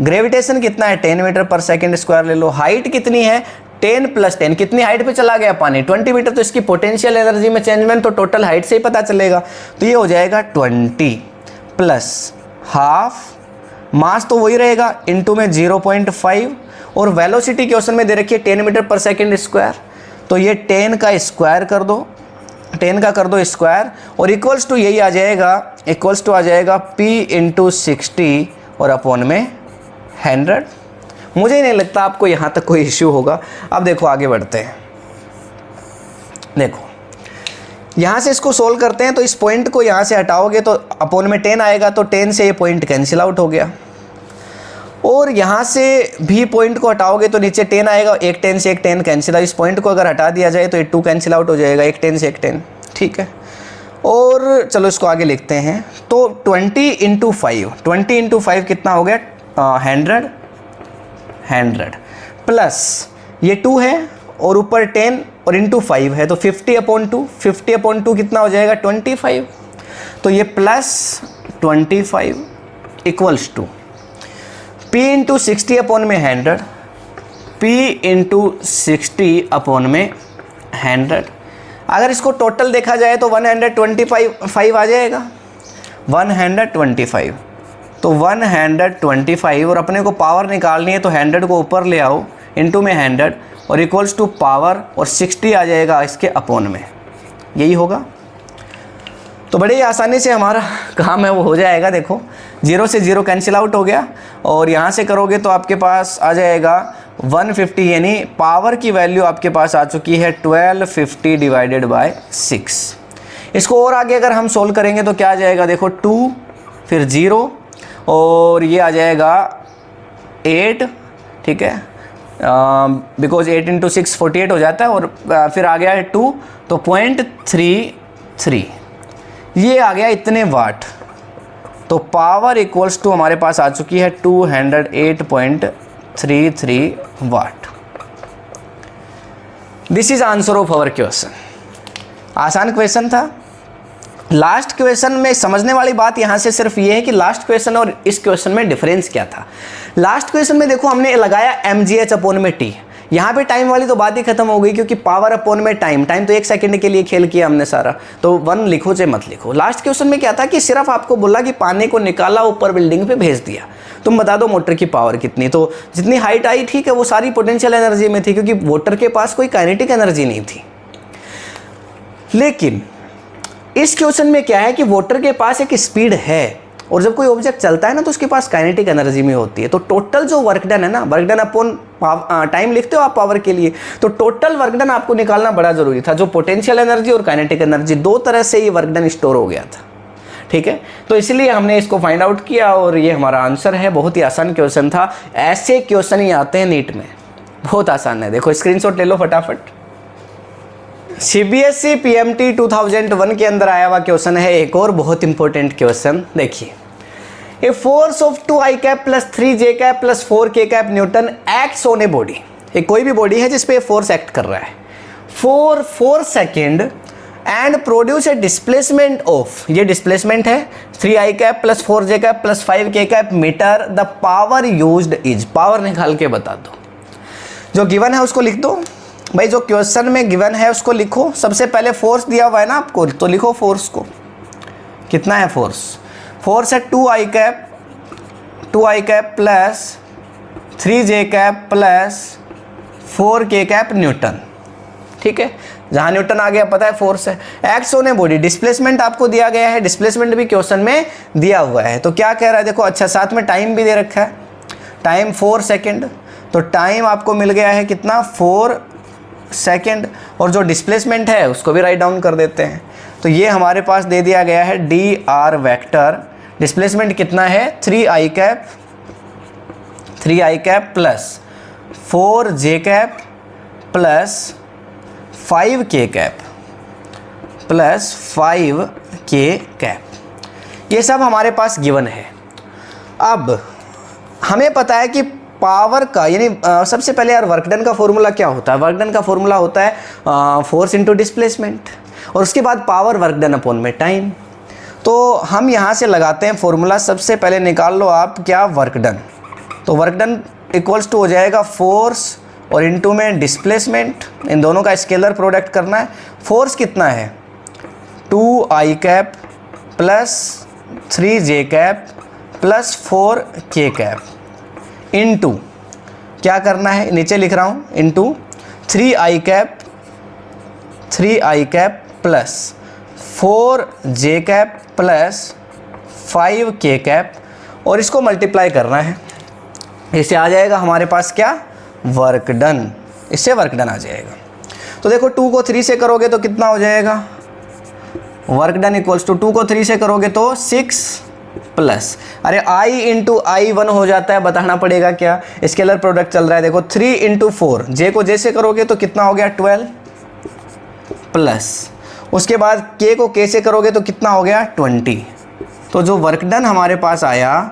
ग्रेविटेशन कितना है 10 मीटर/सेकेंड² ले लो, हाइट कितनी है 10 + 10, कितनी हाइट पे चला गया पानी 20 मीटर, तो इसकी पोटेंशियल एनर्जी में चेंजमेंट तो टोटल हाइट से ही पता चलेगा। तो ये हो जाएगा 20 + हाफ, मास तो वही रहेगा इंटू में 0.5, और वेलोसिटी क्वेश्चन में दे रखी है 10 मीटर/सेकेंड², तो ये 10 का स्क्वायर कर दो, 10 का कर दो स्क्वायर, और इक्वल्स टू यही आ जाएगा, इक्वल्स टू आ जाएगा p × 60 और अपोन में 100। मुझे नहीं लगता आपको यहाँ तक कोई इश्यू होगा। अब देखो आगे बढ़ते हैं। देखो यहाँ से इसको सोल्व करते हैं, तो इस पॉइंट को यहाँ से हटाओगे तो अपोन में 10 आएगा, तो 10 से ये पॉइंट कैंसिल आउट हो गया, और यहाँ से भी पॉइंट को हटाओगे तो नीचे 10 आएगा, एक 10 से एक 10 कैंसिल आउट। इस पॉइंट को अगर हटा दिया जाए तो ये 2 कैंसिल आउट हो जाएगा, एक 10 से एक 10, ठीक है। और चलो इसको आगे लिखते हैं। तो 20 × 5 कितना हो गया 100 प्लस ये 2 है और ऊपर 10 और इंटू 5 है, तो 50/2 कितना हो जाएगा 25। तो ये plus 25 equals to p × 60 upon में 100, p × 60 अपोन में 100। अगर इसको टोटल देखा जाए तो 125 आ जाएगा, 125। तो 125 और अपने को पावर निकालनी है तो 100 को ऊपर ले आओ, इंटू में 100 और इक्वल्स टू पावर, और 60 आ जाएगा इसके अपोन में, यही होगा। तो बड़ी आसानी से हमारा काम है वो हो जाएगा। देखो 0 से 0 कैंसिल आउट हो गया, और यहाँ से करोगे तो आपके पास आ जाएगा 150 यानी पावर की वैल्यू आपके पास आ चुकी है 1250 डिवाइडेड बाय 6। इसको और आगे अगर हम सोल्व करेंगे तो क्या आ जाएगा, देखो 2 फिर 0 और ये आ जाएगा 8, ठीक है, बिकॉज 8 इंटू 6 48 हो जाता है, और फिर आ गया है 2 तो 0.33 ये आ गया इतने वाट। तो पावर इक्वल्स टू हमारे पास आ चुकी है 208.33 watt. This is answer of our question. आसान क्वेश्चन था। लास्ट क्वेश्चन में समझने वाली बात यहाँ से सिर्फ ये है कि लास्ट क्वेश्चन और इस क्वेश्चन में डिफरेंस क्या था। लास्ट क्वेश्चन में देखो हमने लगाया mgh अपॉन में t, यहाँ पे टाइम वाली तो बात ही खत्म हो गई क्योंकि पावर अपॉन में टाइम तो 1 सेकंड के लिए खेल किया हमने सारा, तो 1 लिखो चाहे मत लिखो। लास्ट क्वेश्चन में क्या था कि सिर्फ आपको बोला कि पानी को निकाला ऊपर बिल्डिंग पे भेज दिया, तुम बता दो मोटर की पावर कितनी। तो जितनी हाइट आई ठीक है वो सारी पोटेंशियल एनर्जी में थी क्योंकि वाटर के पास कोई काइनेटिक एनर्जी नहीं थी। लेकिन इस क्वेश्चन में क्या है कि वाटर के पास एक स्पीड है और जब कोई ऑब्जेक्ट चलता है ना तो उसके पास काइनेटिक एनर्जी में होती है। तो टोटल जो वर्क डन है ना, वर्क डन अपॉन टाइम लिखते हो आप पावर के लिए, तो टोटल वर्क डन आपको निकालना बड़ा जरूरी था, जो पोटेंशियल एनर्जी और काइनेटिक एनर्जी दो तरह से ये वर्क डन स्टोर हो गया था। ठीक है, तो इसलिए हमने इसको फाइंड आउट किया और ये हमारा आंसर है। बहुत ही आसान क्वेश्चन था, ऐसे क्वेश्चन ही आते हैं नीट में, बहुत आसान है। देखो स्क्रीनशॉट ले लो फटाफट। CBSE PMT 2001 के अंदर आया हुआ क्वेश्चन है एक और बहुत इंपॉर्टेंट क्वेश्चन। देखिए, a force of 2i cap plus 3j cap plus 4k cap Newton acts on a body. ये कोई भी बॉडी है जिसपे फोर्स एक्ट कर रहा है for 4 second and produce a displacement of, ये डिस्प्लेसमेंट है 3i cap plus 4j cap plus 5k cap metre. The power used is, power निकाल के बता दो। जो गिवन है उसको लिख दो भाई, जो क्वेश्चन में गिवन है उसको लिखो। सबसे पहले फोर्स दिया हुआ है ना आपको, तो लिखो फोर्स को, कितना है फोर्स। फोर्स है 2i cap plus 3j cap plus 4k cap Newton. ठीक है, जहाँ न्यूटन आ गया पता है फोर्स है। Acts on a body, displacement आपको दिया गया है, डिस्प्लेसमेंट भी क्वेश्चन में दिया हुआ है। तो क्या कह रहा है देखो, अच्छा साथ में टाइम भी दे रखा है, टाइम 4 सेकेंड। तो टाइम आपको मिल गया है कितना, 4 सेकेंड, और जो डिस्प्लेसमेंट है उसको भी राइट डाउन कर देते हैं। तो ये हमारे पास दे दिया गया है dr वेक्टर। डिस्प्लेसमेंट कितना है 3i cap plus 4j cap plus 5k cap plus 5k cap, ये सब हमारे पास गिवन है। अब हमें पता है कि पावर का यानी सबसे पहले यार वर्क डन का फॉर्मूला क्या होता है। वर्क डन का फॉर्मूला होता है फोर्स इनटू डिस्प्लेसमेंट, और उसके बाद पावर वर्क डन अपॉन में टाइम। तो हम यहाँ से लगाते हैं फॉर्मूला। सबसे पहले निकाल लो आप क्या, वर्क डन। तो वर्क डन इक्वल्स टू हो जाएगा फोर्स और इनटू में डिस्प्लेसमेंट, इन दोनों का स्केलर प्रोडक्ट करना है। फोर्स कितना है 2i cap plus 3j cap plus 4k cap into क्या करना है, नीचे लिख रहा हूँ, into 3i cap plus 4j cap plus 5k cap, और इसको मल्टीप्लाई करना है। इससे आ जाएगा हमारे पास क्या, वर्क डन। इससे वर्क डन आ जाएगा। तो देखो 2 को 3 से करोगे तो कितना हो जाएगा, वर्क डन इक्वल्स टू 2 को 3 से करोगे तो 6 प्लस, अरे i इंटू आई 1 हो जाता है, बताना पड़ेगा क्या, स्केलर प्रोडक्ट चल रहा है। देखो 3 इंटू 4, j को j से करोगे तो कितना हो गया 12 प्लस, उसके बाद k को k से करोगे तो कितना हो गया 20। तो जो वर्क डन हमारे पास आया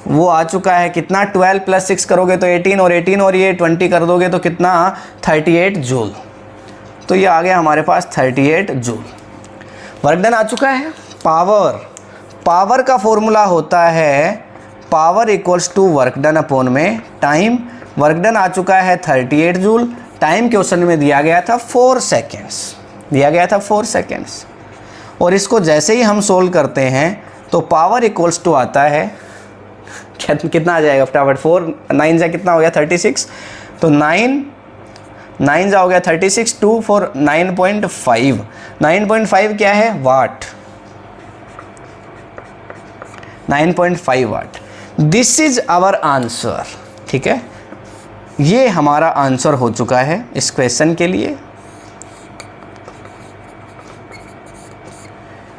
वो आ चुका है कितना, 12 प्लस 6 करोगे तो 18, और 18 और ये 20 कर दोगे तो कितना 38 जूल। तो ये आ गया हमारे पास 38 जूल। वर्क डन आ चुका है। पावर का फॉर्मूला होता है power equals to work done upon में टाइम। वर्क डन आ चुका है 38 जूल। टाइम क्वेश्चन में दिया गया था 4 सेकेंड्स, और इसको जैसे ही हम सोल्व करते हैं तो पावर इक्वल्स टू आता है कितना आ जाएगा फटाफट, 4 9 जा कितना हो गया 36, तो 9 जा हो गया 36, 2 4 9.5। 9.5 क्या है, watt, 9.5 watt. This is our answer. ठीक है, ये हमारा आंसर हो चुका है इस क्वेश्चन के लिए।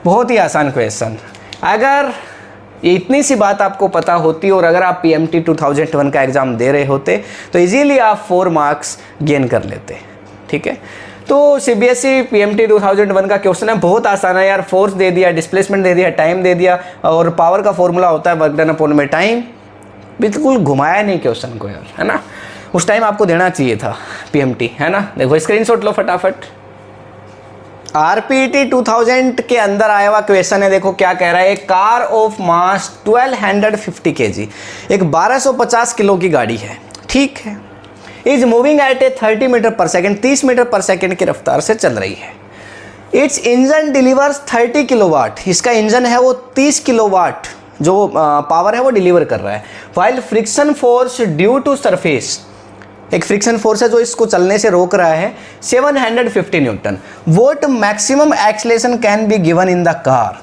बहुत ही आसान क्वेश्चन। अगर इतनी सी बात आपको पता होती और अगर आप PMT 2001 का एग्ज़ाम दे रहे होते तो इजीली आप 4 मार्क्स गेन कर लेते। ठीक है, तो CBSE PMT 2001 का क्वेश्चन है, बहुत आसान है यार। फोर्स दे दिया, डिस्प्लेसमेंट दे दिया, टाइम दे दिया और पावर का फॉर्मूला होता है वर्क डन अपॉन में टाइम। बिल्कुल घुमाया नहीं क्वेश्चन को यार, है ना। उस टाइम आपको देना चाहिए था PMT, है ना। देखो स्क्रीनशॉट लो फटाफट। RPT 2000 के अंदर आया हुआ क्वेश्चन है। देखो क्या कह रहा है, एक कार ऑफ मास 1250 kg, एक 1250 किलो की गाड़ी है, ठीक है, is moving at a 30 metre per second, 30 metre per second की रफ्तार से चल रही है। इट्स इंजन डिलीवर्स 30 किलोवाट, इसका इंजन है वो 30 किलोवाट जो पावर है वो डिलीवर कर रहा है। While friction force due to surface, एक फ्रिक्शन फोर्स है जो इसको चलने से रोक रहा है, 750 newton. What maximum acceleration can be given in the car,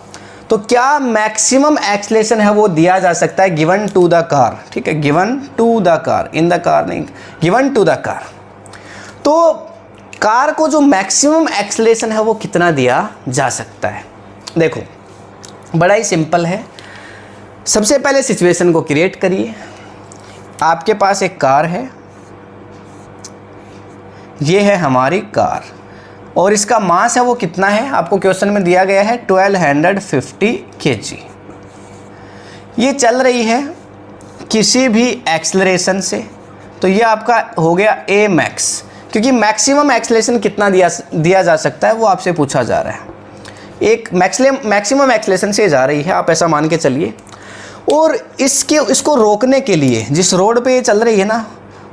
तो क्या मैक्सिमम एक्सेलरेशन है वो दिया जा सकता है गिवन टू द कार। ठीक है, given to the car, in the car नहीं, गिवन टू द कार। तो कार को जो मैक्सिमम एक्सेलरेशन है वो कितना दिया जा सकता है। देखो बड़ा ही सिंपल है। सबसे पहले सिचुएशन को क्रिएट करिए। आपके पास एक कार है, ये है हमारी कार और इसका मास है वो कितना है, आपको क्वेश्चन में दिया गया है 1250 kg। ये चल रही है किसी भी एक्सेलरेशन से, तो ये आपका हो गया A मैक्स, क्योंकि मैक्सिमम एक्सेलरेशन कितना दिया जा सकता है वो आपसे पूछा जा रहा है। एक मैक्सिमम एक्सेलरेशन से जा रही है, आप ऐसा मान के चलिए। और इसको रोकने के लिए जिस रोड पे ये चल रही है ना,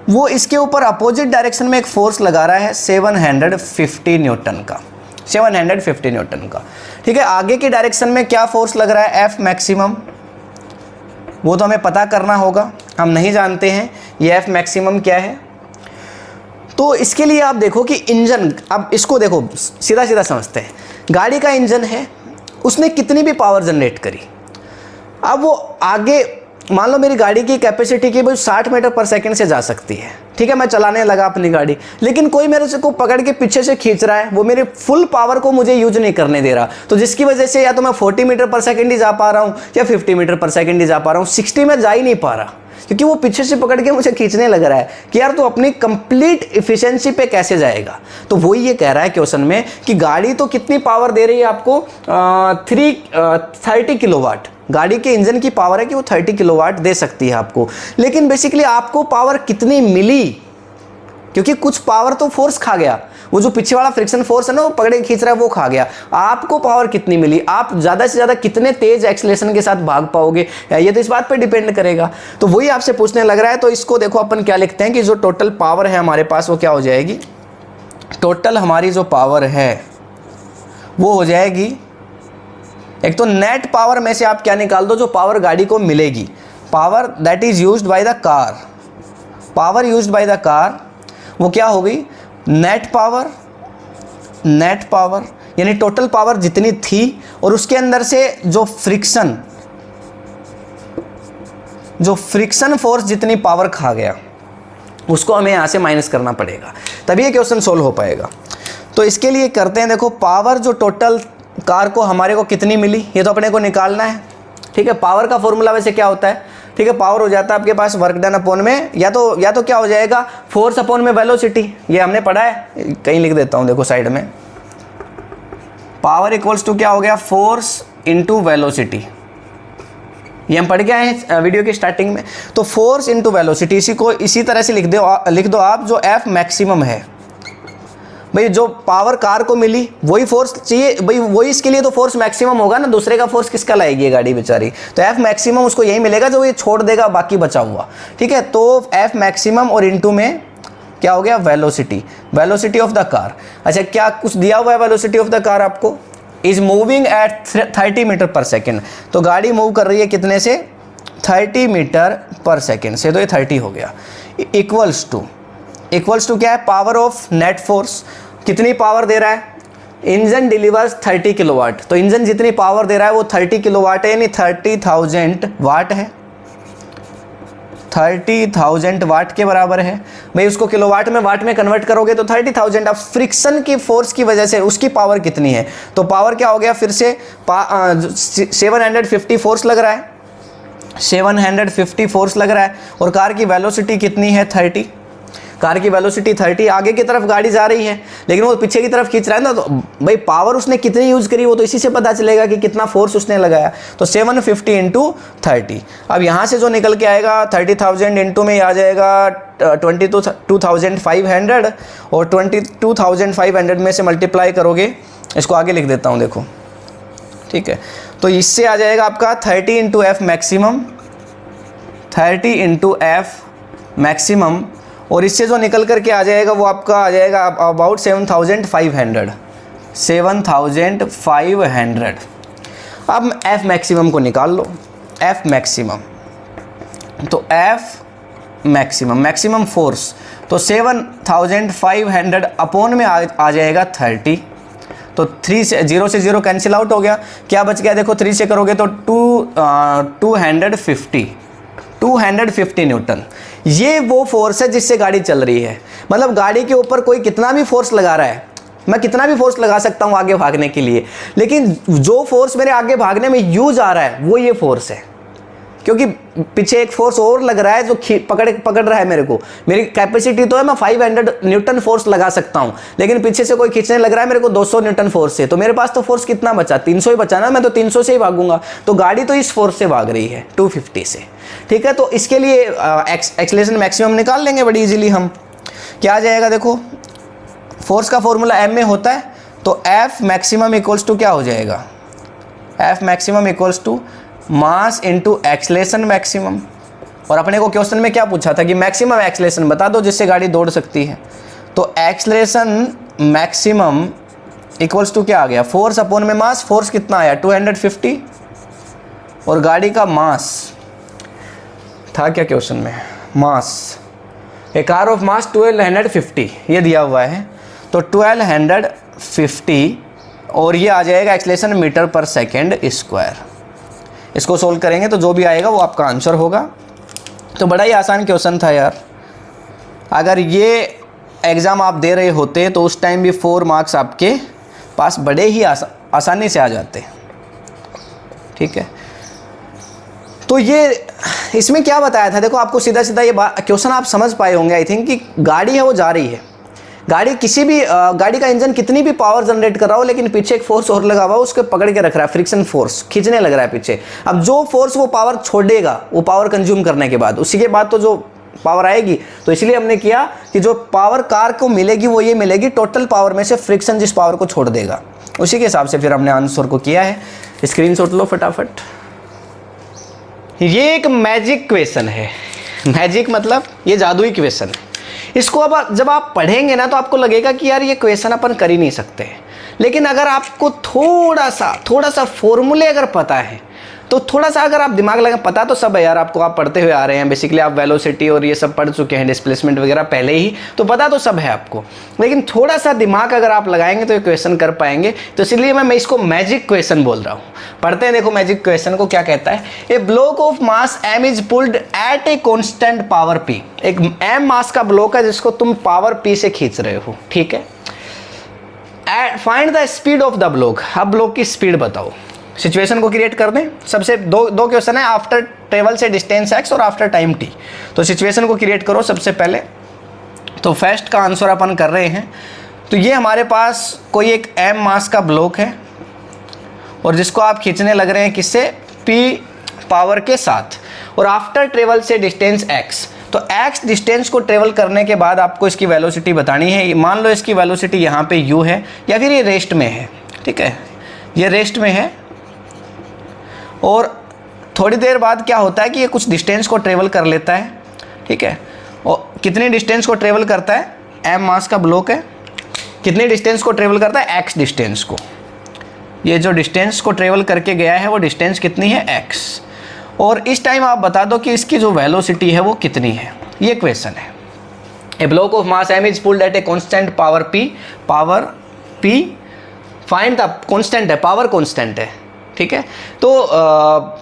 वो इसके ऊपर अपोजिट डायरेक्शन में एक फोर्स लगा रहा है 750 न्यूटन का, 750 न्यूटन का। ठीक है, आगे की डायरेक्शन में क्या फोर्स लग रहा है, F मैक्सिमम, वो तो हमें पता करना होगा, हम नहीं जानते हैं ये F मैक्सिमम क्या है। तो इसके लिए आप देखो कि इंजन, अब इसको देखो सीधा सीधा समझते हैं। गाड़ी का इंजन है, उसने कितनी भी पावर जनरेट करी, अब वो आगे मान लो मेरी गाड़ी की कैपेसिटी की भाई 60 मीटर पर सेकंड से जा सकती है। ठीक है, मैं चलाने लगा अपनी गाड़ी, लेकिन कोई मेरे से को पकड़ के पीछे से खींच रहा है, वो मेरे फुल पावर को मुझे यूज नहीं करने दे रहा, तो जिसकी वजह से या तो मैं 40 मीटर पर सेकंड ही जा पा रहा हूँ या 50 मीटर पर सेकंड ही जा पा रहा हूँ, 60 में जा ही नहीं पा रहा, क्योंकि वो पीछे से पकड़ के मुझे खींचने लग रहा है कि यार तू अपनी कंप्लीट इफिशिएंसी पे कैसे जाएगा। तो वही ये कह रहा है क्वेश्चन में कि गाड़ी तो कितनी पावर दे रही है आपको, 30 किलोवाट। गाड़ी के इंजन की पावर है कि वो 30 किलोवाट दे सकती है आपको, लेकिन बेसिकली आपको पावर कितनी मिली, क्योंकि कुछ पावर तो फोर्स खा गया, वो जो पीछे वाला फ्रिक्शन फोर्स है ना वो पकड़े खींच रहा है वो खा गया। आपको पावर कितनी मिली, आप ज़्यादा से ज़्यादा कितने तेज एक्सेलरेशन के साथ भाग पाओगे, ये तो इस बात पे डिपेंड करेगा। तो वही आपसे पूछने लग रहा है। तो इसको देखो अपन क्या लिखते हैं कि जो टोटल पावर है हमारे पास वो क्या हो जाएगी, टोटल हमारी जो पावर है वो हो जाएगी, एक तो नेट पावर में से आप क्या निकाल दो, जो पावर गाड़ी को मिलेगी, power that is used by the car, power used by the car वो क्या हो गई, नेट पावर यानी टोटल पावर जितनी थी, और उसके अंदर से जो फ्रिक्शन फोर्स जितनी पावर खा गया उसको हमें यहाँ से माइनस करना पड़ेगा, तभी ये क्वेश्चन सोल्व हो पाएगा। तो इसके लिए करते हैं, देखो पावर जो टोटल कार को हमारे को कितनी मिली ये तो अपने को निकालना है। ठीक है, पावर का फॉर्मूला वैसे क्या होता है, ठीक है, पावर हो जाता है आपके पास वर्क डन अपॉन में, या तो क्या हो जाएगा फोर्स अपॉन में वेलोसिटी, ये हमने पढ़ा है, कहीं लिख देता हूं देखो साइड में, पावर इक्वल्स टू क्या हो गया, फोर्स इनटू वेलोसिटी, ये हम पढ़ के आए हैं वीडियो की स्टार्टिंग में। तो फोर्स इनटू वेलोसिटी, इसी को इसी तरह से लिख दो आप, जो F मैक्सिमम है, भाई जो पावर कार को मिली वही फोर्स चाहिए, भाई वही इसके लिए तो फोर्स मैक्सिमम होगा ना, दूसरे का फोर्स किसका लाएगी ये गाड़ी बेचारी, तो F मैक्सिमम उसको यही मिलेगा जो ये छोड़ देगा बाकी बचा हुआ। ठीक है, तो F मैक्सिमम और इनटू में क्या हो गया, वेलोसिटी ऑफ द कार। अच्छा, क्या कुछ दिया हुआ है वेलोसिटी ऑफ द कार आपको, is moving eight 30 metre per second, तो गाड़ी मूव कर रही है कितने से, 30 मीटर पर सेकेंड से, तो ये 30 हो गया, इक्वल्स टू क्या है, पावर ऑफ नेट फोर्स, कितनी पावर दे रहा है, इंजन डिलीवर्स 30 किलोवाट, तो इंजन जितनी पावर दे रहा है वो 30 किलोवाट है, यानी 30,000 वाट है। 30,000 वाट के बराबर है। भाई उसको किलोवाट में वाट में कन्वर्ट करोगे तो 30,000। अब फ्रिक्शन की फोर्स की वजह से उसकी पावर कितनी है, तो पावर क्या हो गया फिर से 750 फोर्स लग रहा है, 750 फोर्स लग रहा है। और कार की वेलोसिटी कितनी है 30, कार की वेलोसिटी 30। आगे की तरफ गाड़ी जा रही है लेकिन वो पीछे की तरफ खींच रहा है ना, तो भाई पावर उसने कितनी यूज़ करी वो तो इसी से पता चलेगा कि कितना फोर्स उसने लगाया। तो 750 इंटू 30। अब यहाँ से जो निकल के आएगा 30,000 इंटू में आ जाएगा 22,500 और 22,500 में से मल्टीप्लाई करोगे, इसको आगे लिख देता हूँ देखो, ठीक है। तो इससे आ जाएगा आपका 30 into F maximum, 30 into F maximum. और इससे जो निकल करके आ जाएगा वो आपका आ जाएगा अबाउट 7,500, 7,500। अब एफ मैक्सिमम को निकाल लो, एफ मैक्सिमम, तो एफ मैक्सिमम, मैक्सिमम फोर्स, तो 7,500 अपॉन में आ जाएगा 30। तो 3 से 0 से 0 कैंसिल आउट हो गया, क्या बच गया देखो, 3 से करोगे तो 250 न्यूटन। ये वो फोर्स है जिससे गाड़ी चल रही है। मतलब गाड़ी के ऊपर कोई कितना भी फोर्स लगा रहा है, मैं कितना भी फोर्स लगा सकता हूँ आगे भागने के लिए, लेकिन जो फोर्स मेरे आगे भागने में यूज आ रहा है वो ये फोर्स है। क्योंकि पीछे एक फोर्स और लग रहा है जो पकड़ रहा है मेरे को। मेरी कैपेसिटी तो है मैं 500 न्यूटन फोर्स लगा सकता हूँ, लेकिन पीछे से कोई खींचने लग रहा है मेरे को 200 न्यूटन फोर्स से, तो मेरे पास तो फोर्स कितना बचा, 300 ही बचा ना, मैं तो 300 से ही भागूंगा। तो गाड़ी तो इस फोर्स से भाग रही है 250 से, ठीक है। तो इसके लिए एक्सेलरेशन मैक्सिमम निकाल लेंगे बड़ी इजीली हम। क्या आ जाएगा देखो, फोर्स का फॉर्मूला एम में होता है, तो एफ मैक्सिमम इक्वल्स टू क्या हो जाएगा, F maximum equals to mass into acceleration maximum. और अपने को क्वेश्चन में क्या पूछा था कि मैक्सिमम एक्सेलरेशन बता दो जिससे गाड़ी दौड़ सकती है। तो एक्सेलरेशन मैक्सिमम इक्वल्स टू क्या आ गया, फोर्स अपॉन में मास। फोर्स कितना आया 250 और गाड़ी का मास था क्या क्वेश्चन में, मास, ए कार ऑफ मास 1250 ये दिया हुआ है, तो 1250 और ये आ जाएगा acceleration metre per second square. इसको सोल्व करेंगे तो जो भी आएगा वो आपका आंसर होगा। तो बड़ा ही आसान क्वेश्चन था यार। अगर ये एग्ज़ाम आप दे रहे होते तो उस टाइम भी 4 मार्क्स आपके पास बड़े ही आसानी से आ जाते, ठीक है। तो ये इसमें क्या बताया था देखो, आपको सीधा सीधा ये क्वेश्चन आप समझ पाए होंगे आई थिंक, कि गाड़ी है वो जा रही है, गाड़ी किसी भी गाड़ी का इंजन कितनी भी पावर जनरेट कर रहा हो लेकिन पीछे एक फोर्स और लगा हुआ है, उसको पकड़ के रख रहा है, फ्रिक्शन फोर्स, खींचने लग रहा है पीछे। अब जो फोर्स वो पावर छोड़ेगा, वो पावर कंज्यूम करने के बाद, उसी के बाद तो जो पावर आएगी, तो इसलिए हमने किया कि जो पावर कार को मिलेगी वो ये मिलेगी टोटल पावर में से फ्रिक्शन जिस पावर को छोड़ देगा, उसी के हिसाब से फिर हमने आंसर को किया है। स्क्रीनशॉट लो फटाफट। ये एक मैजिक क्वेश्चन है, मैजिक मतलब ये जादुई क्वेश्चन है। इसको अब जब आप पढ़ेंगे ना तो आपको लगेगा कि यार ये क्वेश्चन अपन कर ही नहीं सकते, लेकिन अगर आपको थोड़ा सा फॉर्मूले अगर पता है, तो थोड़ा सा अगर आप दिमाग लगा, पता तो सब है यार आपको, आप पढ़ते हुए आ रहे हैं बेसिकली, आप वेलोसिटी और ये सब पढ़ चुके हैं, डिस्प्लेसमेंट वगैरह पहले ही, तो पता तो सब है आपको, लेकिन थोड़ा सा दिमाग अगर आप लगाएंगे तो ये क्वेश्चन कर पाएंगे। तो इसलिए मैं इसको मैजिक क्वेश्चन बोल रहा हूँ। पढ़ते हैं देखो मैजिक क्वेश्चन को क्या कहता है। A block of mass M is pulled at a constant power P. एक एम मास का ब्लॉक है जिसको तुम पावर पी से खींच रहे हो, ठीक है। Find the speed of the block. अब ब्लॉक की स्पीड बताओ। सिचुएशन को क्रिएट कर दें। सबसे दो क्वेश्चन है, आफ्टर ट्रेवल से डिस्टेंस एक्स और आफ्टर टाइम टी। तो सिचुएशन को क्रिएट करो सबसे पहले। तो फर्स्ट का आंसर अपन कर रहे हैं। तो ये हमारे पास कोई एक एम मास का ब्लॉक है और जिसको आप खींचने लग रहे हैं किससे, पी पावर के साथ, और आफ्टर ट्रेवल से डिस्टेंस एक्स। तो एक्स डिस्टेंस को ट्रेवल करने के बाद आपको इसकी वेलोसिटी बतानी है। मान लो इसकी वेलोसिटी यहाँ पे यू है या फिर ये रेस्ट में है, ठीक है, ये रेस्ट में है। और थोड़ी देर बाद क्या होता है कि ये कुछ डिस्टेंस को ट्रेवल कर लेता है, ठीक है। और कितनी डिस्टेंस को ट्रेवल करता है, एम मास का ब्लॉक है, कितनी डिस्टेंस को ट्रेवल करता है, एक्स डिस्टेंस को। ये जो डिस्टेंस को ट्रेवल करके गया है वो डिस्टेंस कितनी है, एक्स। और इस टाइम आप बता दो कि इसकी जो वेलोसिटी है वो कितनी है। ये क्वेश्चन है। A block of mass M is pulled at a constant power P, find the constant है, पावर कांस्टेंट है, ठीक है। तो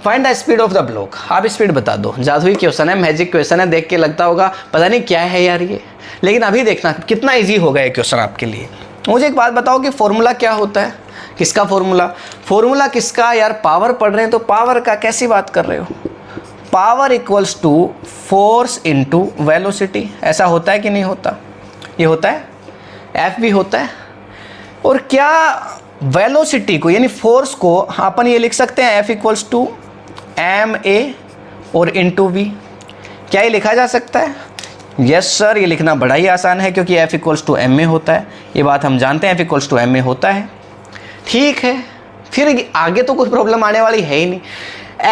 find the speed of the block, आप स्पीड बता दो। जादुई क्वेश्चन है, मैजिक क्वेश्चन है, देख के लगता होगा पता नहीं क्या है यार ये, लेकिन अभी देखना कितना इजी होगा ये क्वेश्चन आपके लिए। मुझे एक बात बताओ कि फॉर्मूला क्या होता है, किसका फॉर्मूला, फॉर्मूला किसका यार, पावर पढ़ रहे हैं तो पावर का कैसी बात कर रहे हो, power equals to force into velocity, ऐसा होता है कि नहीं होता, ये होता है, एफ भी होता है। और क्या वेलोसिटी को यानी फोर्स को अपन ये लिख सकते हैं F equals to M A और इनटू वी, क्या ये लिखा जा सकता है? यस सर, ये लिखना बड़ा ही आसान है क्योंकि F equals to M A होता है, ये बात हम जानते हैं, F equals to M A होता है। ठीक है, फिर आगे तो कुछ प्रॉब्लम आने वाली है ही नहीं।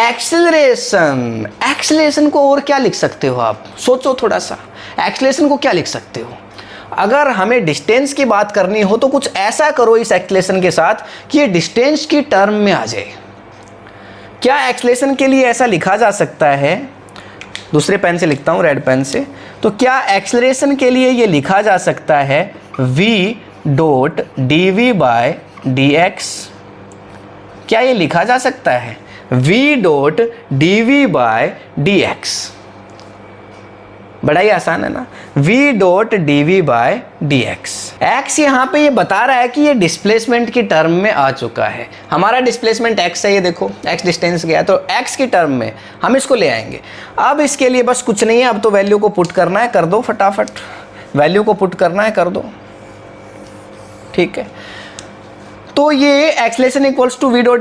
एक्सेलरेशन, एक्सेलरेशन को और क्या लिख सकते हो आप, सोचो थोड़ा सा, एक्सेलरेशन को क्या लिख सकते हो? अगर हमें डिस्टेंस की बात करनी हो तो कुछ ऐसा करो इस एक्सेलरेशन के साथ कि ये डिस्टेंस की टर्म में आ जाए। क्या एक्सेलरेशन के लिए ऐसा लिखा जा सकता है, दूसरे पेन से लिखता हूँ, रेड पेन से, तो क्या एक्सेलरेशन के लिए ये लिखा जा सकता है v dot D V by D X, क्या ये लिखा जा सकता है v dot D V by D X? बड़ा ही आसान है ना, v dot D V by D X. X यहाँ पे ये बता रहा है कि ये डिस्प्लेसमेंट की टर्म में आ चुका है, हमारा डिस्प्लेसमेंट x है, ये देखो x डिस्टेंस गया तो x की टर्म में हम इसको ले आएंगे। अब इसके लिए बस कुछ नहीं है, अब तो वैल्यू को पुट करना है, कर दो फटाफट, वैल्यू को पुट करना है, कर दो। ठीक है, तो ये acceleration equals to v dot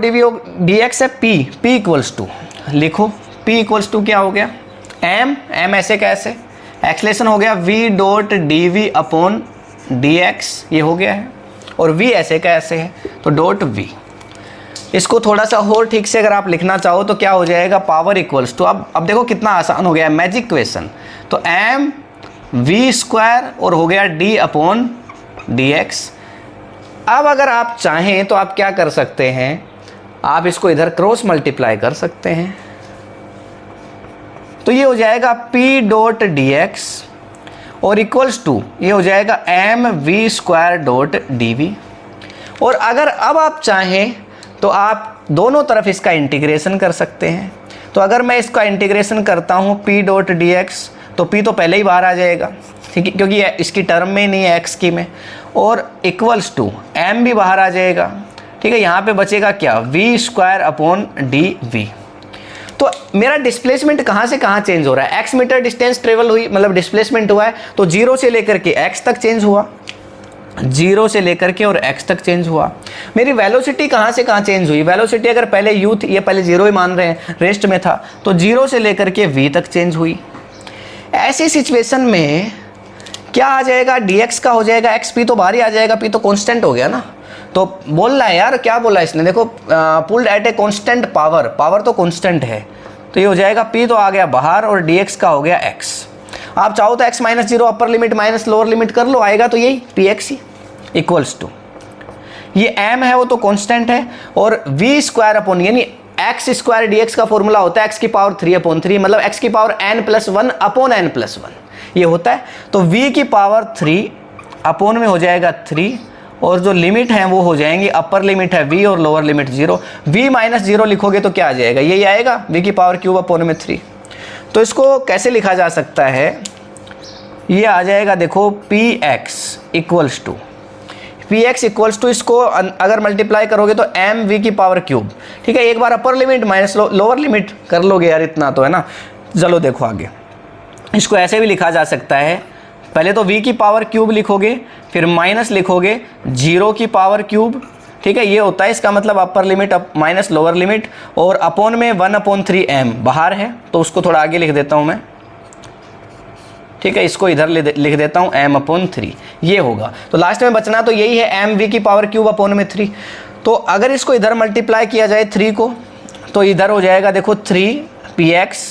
D X है, p इक्वल्स टू लिखो, p इक्वल्स टू क्या हो गया, m ऐसे कैसे, एक्सेलरेशन हो गया v dot D V upon D X, ये हो गया है, और v ऐसे का ऐसे है तो डॉट v। इसको थोड़ा सा और ठीक से अगर आप लिखना चाहो तो क्या हो जाएगा, पावर इक्वल्स टू, अब देखो कितना आसान हो गया, मैजिक क्वेश्चन, तो m v स्क्वायर और हो गया d अपॉन डी एक्स। अब अगर आप चाहें तो आप क्या कर सकते हैं, आप इसको इधर क्रॉस मल्टीप्लाई कर सकते हैं, तो ये हो जाएगा p डॉट डी एक्स और इक्वल्स टू ये हो जाएगा M V square dot D V. और अगर अब आप चाहें तो आप दोनों तरफ इसका इंटीग्रेशन कर सकते हैं। तो अगर मैं इसका इंटीग्रेशन करता हूँ p डॉट डी एक्स, तो p तो पहले ही बाहर आ जाएगा, ठीक है, क्योंकि इसकी टर्म में नहीं है x की में, और इक्वल्स टू m भी बाहर आ जाएगा। ठीक है, यहाँ पे बचेगा क्या, v square upon D V. तो मेरा डिस्प्लेसमेंट कहाँ से कहाँ चेंज हो रहा है, x मीटर डिस्टेंस ट्रेवल हुई, मतलब डिस्प्लेसमेंट हुआ है, तो 0 से लेकर के x तक चेंज हुआ, 0 से लेकर के और x तक चेंज हुआ। मेरी वेलोसिटी कहाँ से कहाँ चेंज हुई, वेलोसिटी अगर पहले u थी, ये पहले 0 ही मान रहे हैं, रेस्ट में था, तो 0 से लेकर के v तक चेंज हुई। ऐसी सिचुएशन में क्या आ जाएगा, dx का हो जाएगा x, p तो बाहर ही आ जाएगा, p तो कांस्टेंट हो गया ना। तो बोल रहा है यार, क्या बोला इसने, देखो pulled at a constant power, power तो कांस्टेंट है, तो ये हो जाएगा p तो आ गया बाहर और dx का हो गया x। आप चाहो तो x माइनस 0 अपर लिमिट माइनस लोअर लिमिट कर लो, आएगा तो यही px ही इक्वल्स टू, ये m है वो तो कांस्टेंट है, और v स्क्वायर अपॉन यानी x स्क्वायर dx का फॉर्मूला होता है x की पावर 3 अपॉन 3, मतलब x की पावर n+1 अपॉन n+1 ये होता है। तो v की पावर 3 अपॉन में हो जाएगा 3, और जो लिमिट है वो हो जाएंगी, अपर लिमिट है v और लोअर लिमिट 0, v माइनस 0 लिखोगे तो क्या आ जाएगा, यही आएगा v की पावर क्यूब अपॉन में 3। तो इसको कैसे लिखा जा सकता है, ये आ जाएगा देखो px equals to, px equals to, इसको अगर मल्टीप्लाई करोगे तो m v की पावर क्यूब। ठीक है, एक बार upper limit minus lower limit कर लोगे यार, इतना तो है ना। चलो देखो आगे, इसको ऐसे भी लिखा जा सकता है, पहले तो v की पावर क्यूब लिखोगे, फिर माइनस लिखोगे 0 की पावर क्यूब। ठीक है, ये होता है इसका मतलब अपर लिमिट माइनस लोअर लिमिट, और अपॉन में 1/3 m बाहर है, तो उसको थोड़ा आगे लिख देता हूँ मैं। ठीक है, इसको इधर लिख देता हूँ m/3, ये होगा। तो लास्ट में बचना तो यही है m v की पावर क्यूब अपॉन में 3। तो अगर इसको इधर मल्टीप्लाई किया जाए 3 को, तो इधर हो जाएगा देखो 3px,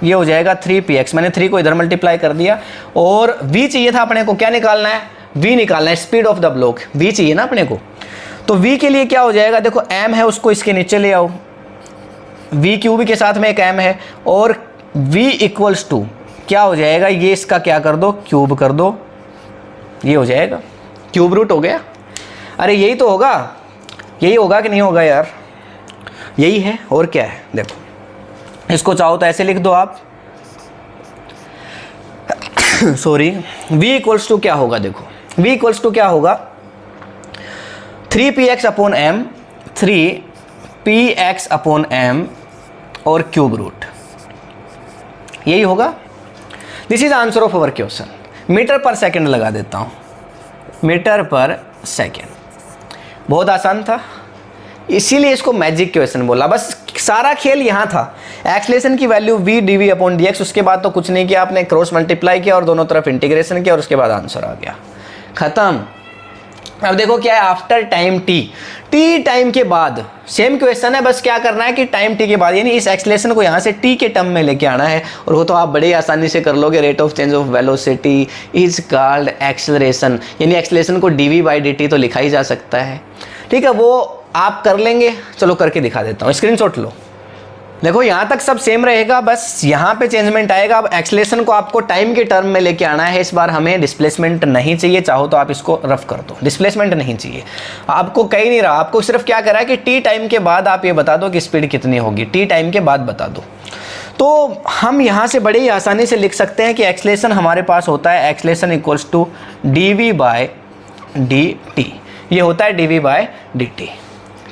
ये हो जाएगा 3px, मैंने 3 को इधर मल्टीप्लाई कर दिया, और v चाहिए था अपने को, क्या निकालना है, v निकालना है, speed of the block v चाहिए ना अपने को। तो v के लिए क्या हो जाएगा, देखो m है उसको इसके नीचे ले आओ, v क्यूब के साथ में एक m है, और v इक्वल्स टू क्या हो जाएगा, ये इसका क्या कर दो, क्यूब कर दो, ये हो जाएगा क्यूब रूट हो गया। अरे यही तो होगा, यही होगा कि नहीं होगा यार, यही है और क्या है। देखो इसको चाहो तो ऐसे लिख दो आप सॉरी, v इक्वल्स टू क्या होगा, देखो v इक्वल्स टू क्या होगा 3px upon m, 3px upon m और क्यूब रूट, यही होगा। This is answer of our question. Metre per second लगा देता हूँ, मीटर पर सेकंड, बहुत आसान था, इसीलिए इसको मैजिक क्वेश्चन बोला। बस सारा खेल यहाँ था, एक्सलेशन की value v dv upon dx, उसके बाद तो कुछ नहीं किया आपने, क्रॉस मल्टीप्लाई किया और दोनों तरफ इंटीग्रेशन किया और उसके बाद आंसर आ गया, खत्म। अब देखो क्या है, after time t, t time के बाद सेम क्वेश्चन है, बस क्या करना है कि टाइम t के बाद यानी इस एक्सलेशन को यहाँ से t के टर्म में लेके आना है, और वो तो आप बड़े आसानी से कर लोगे। Rate of change of velocity is called acceleration, यानी एक्सलेशन को dv बाई dt तो लिखा ही जा सकता है, ठीक है, वो आप कर लेंगे। चलो करके दिखा देता हूँ, स्क्रीनशॉट लो। देखो यहाँ तक सब सेम रहेगा, बस यहाँ पे चेंजमेंट आएगा। अब एक्सलेशन को आपको टाइम के टर्म में लेके आना है, इस बार हमें डिस्प्लेसमेंट नहीं चाहिए, चाहो तो आप इसको रफ कर दो, डिस्प्लेसमेंट नहीं चाहिए आपको, कहीं नहीं रहा, आपको सिर्फ क्या करा है कि टी टाइम के बाद आप ये बता दो कि स्पीड कितनी होगी, टी टाइम के बाद बता दो। तो हम यहाँ से बड़े ही आसानी से लिख सकते हैं कि एक्सलेशन हमारे पास होता है, acceleration equals to dv by dt, ये होता है dv बाय dt,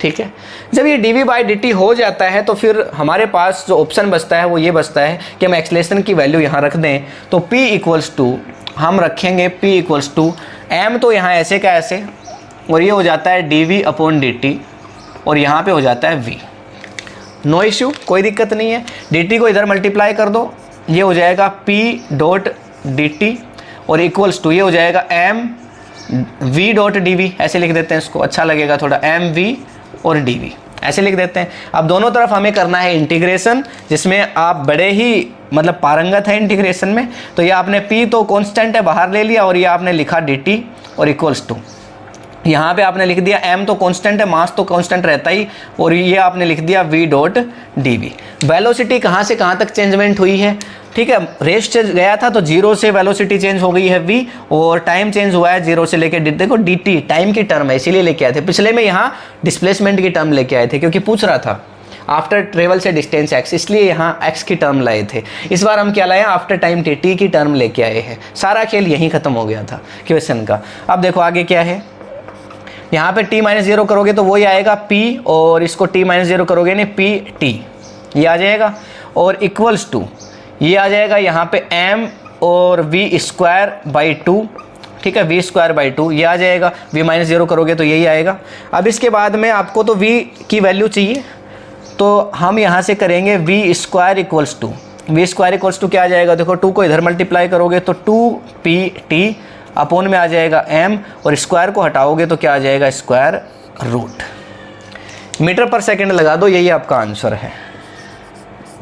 ठीक है। जब ये dv बाई dt हो जाता है तो फिर हमारे पास जो ऑप्शन बचता है वो ये बचता है कि हम एक्सलेशन की वैल्यू यहाँ रख दें, तो p इक्वल्स टू हम रखेंगे p इक्वल्स टू m, तो यहाँ ऐसे का ऐसे, और ये हो जाता है dv अपॉन dt, और यहाँ पे हो जाता है v, नो इश्यू, कोई दिक्कत नहीं है। dt को इधर मल्टीप्लाई कर दो, ये हो जाएगा p डॉट dt, और इक्वल्स टू ये हो जाएगा m v डॉट dv, ऐसे लिख देते हैं इसको, अच्छा लगेगा थोड़ा, mv और dv ऐसे लिख देते हैं। अब दोनों तरफ हमें करना है इंटीग्रेशन, जिसमें आप बड़े ही मतलब पारंगत है इंटीग्रेशन में। तो ये आपने p तो कांस्टेंट है बाहर ले लिया, और ये आपने लिखा dt और इक्वल्स टू, यहाँ पे आपने लिख दिया m तो कांस्टेंट है, मास तो कांस्टेंट रहता ही, और ये आपने लिख दिया v डॉट dv। वेलोसिटी कहाँ से कहाँ तक चेंजमेंट हुई है, ठीक है, रेस्ट गया था तो 0 से वेलोसिटी चेंज हो गई है v, और टाइम चेंज हुआ है 0 से लेके देखो dt टाइम की टर्म है, इसीलिए लेके आए थे। पिछले में यहाँ डिस्प्लेसमेंट की टर्म लेके आए थे, क्योंकि पूछ रहा था आफ्टर ट्रेवल से डिस्टेंस x, इसलिए यहाँ x की टर्म लाए थे। इस बार हम क्या लाए, आफ्टर टाइम t की टर्म लेके आए हैं। सारा खेल यहीं खत्म हो गया था क्वेश्चन का। अब देखो आगे क्या है, यहाँ पे t-0 करोगे तो वही आएगा p, और इसको t-0 करोगे नहीं pt, ये आ जाएगा, और इक्वल्स टू ये आ जाएगा यहाँ पे m और v स्क्वायर बाई 2, ठीक है, v स्क्वायर बाई 2 ये आ जाएगा, v-0 करोगे तो यही आएगा। अब इसके बाद में आपको तो v की वैल्यू चाहिए, तो हम यहाँ से करेंगे v square equals to, v square equals to क्या आ जाएगा, देखो 2 को इधर मल्टीप्लाई करोगे तो 2pt अपोन में आ जाएगा m, और स्क्वायर को हटाओगे तो क्या आ जाएगा, square root. Metre per second लगा दो, यही आपका आंसर है।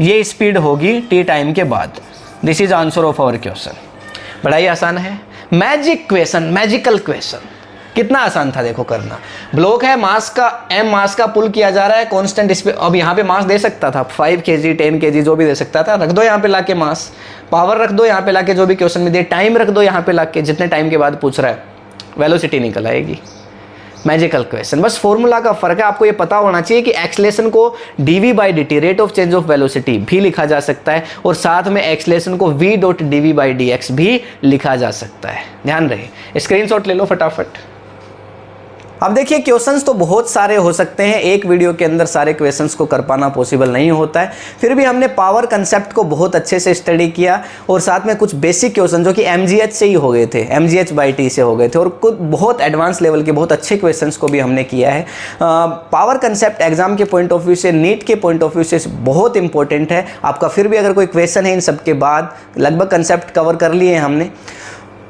ये स्पीड होगी t टाइम के बाद। This is answer of our question. बड़ा ही आसान है, मैजिक क्वेश्चन, मैजिकल क्वेश्चन, कितना आसान था देखो करना। ब्लॉक है, मास का m मास का पुल किया जा रहा है, कांस्टेंट स्पीड। अब यहाँ पे मास दे सकता था 5 kg 10 kg जो भी दे सकता था, रख दो यहाँ पे लाके मास, पावर रख दो यहाँ पे लाके जो भी क्वेश्चन में दे, टाइम रख दो यहाँ पे लाके जितने टाइम के बाद पूछ रहा है, वेलोसिटी निकल आएगी। मैजिकल क्वेश्चन, बस फॉर्मूला का फर्क है, आपको ये पता होना चाहिए कि एक्सलेशन को dv by dt rate of change of velocity भी लिखा जा सकता है, और साथ में एक्सलेशन को v dot dv by dx भी लिखा जा सकता है। ध्यान रहे, स्क्रीनशॉट ले लो फटाफट। अब देखिए क्वेश्चंस तो बहुत सारे हो सकते हैं, एक वीडियो के अंदर सारे क्वेश्चंस को कर पाना पॉसिबल नहीं होता है, फिर भी हमने पावर कंसेप्ट को बहुत अच्छे से स्टडी किया, और साथ में कुछ बेसिक क्वेश्चन जो कि mgh से ही हो गए थे, mgh बाई t से हो गए थे, और कुछ बहुत एडवांस लेवल के बहुत अच्छे क्वेश्चंस को भी हमने किया है। पावर कंसेप्ट एग्जाम के पॉइंट ऑफ व्यू से, नीट के पॉइंट ऑफ व्यू से बहुत इंपॉर्टेंट है आपका। फिर भी अगर कोई क्वेश्चन है इन सब के बाद, लगभग कंसेप्ट कवर कर लिए हैं हमने।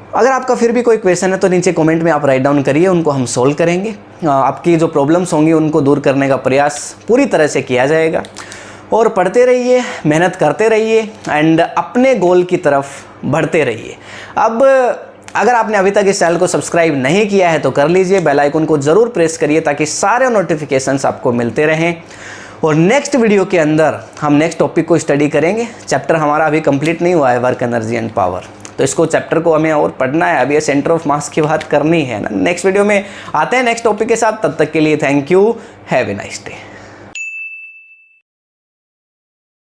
अगर आपका फिर भी कोई क्वेश्चन है तो नीचे कमेंट में आप राइट डाउन करिए, उनको हम सोल्व करेंगे। आपकी जो प्रॉब्लम्स होंगी उनको दूर करने का प्रयास पूरी तरह से किया जाएगा। और पढ़ते रहिए, मेहनत करते रहिए, एंड अपने गोल की तरफ बढ़ते रहिए। अब अगर आपने अभी तक इस चैनल को सब्सक्राइब नहीं किया है तो कर लीजिए, बेल आइकन को ज़रूर प्रेस करिए ताकि सारे नोटिफिकेशंस आपको मिलते रहें। और नेक्स्ट वीडियो के अंदर हम नेक्स्ट टॉपिक को स्टडी करेंगे। चैप्टर हमारा अभी कंप्लीट नहीं हुआ है, वर्क एनर्जी एंड पावर, तो इसको चैप्टर को हमें और पढ़ना है। अभी ये सेंटर ऑफ मास की बात करनी है ना। नेक्स्ट वीडियो में आते हैं नेक्स्ट टॉपिक के साथ, तब तक के लिए thank you, have a nice day.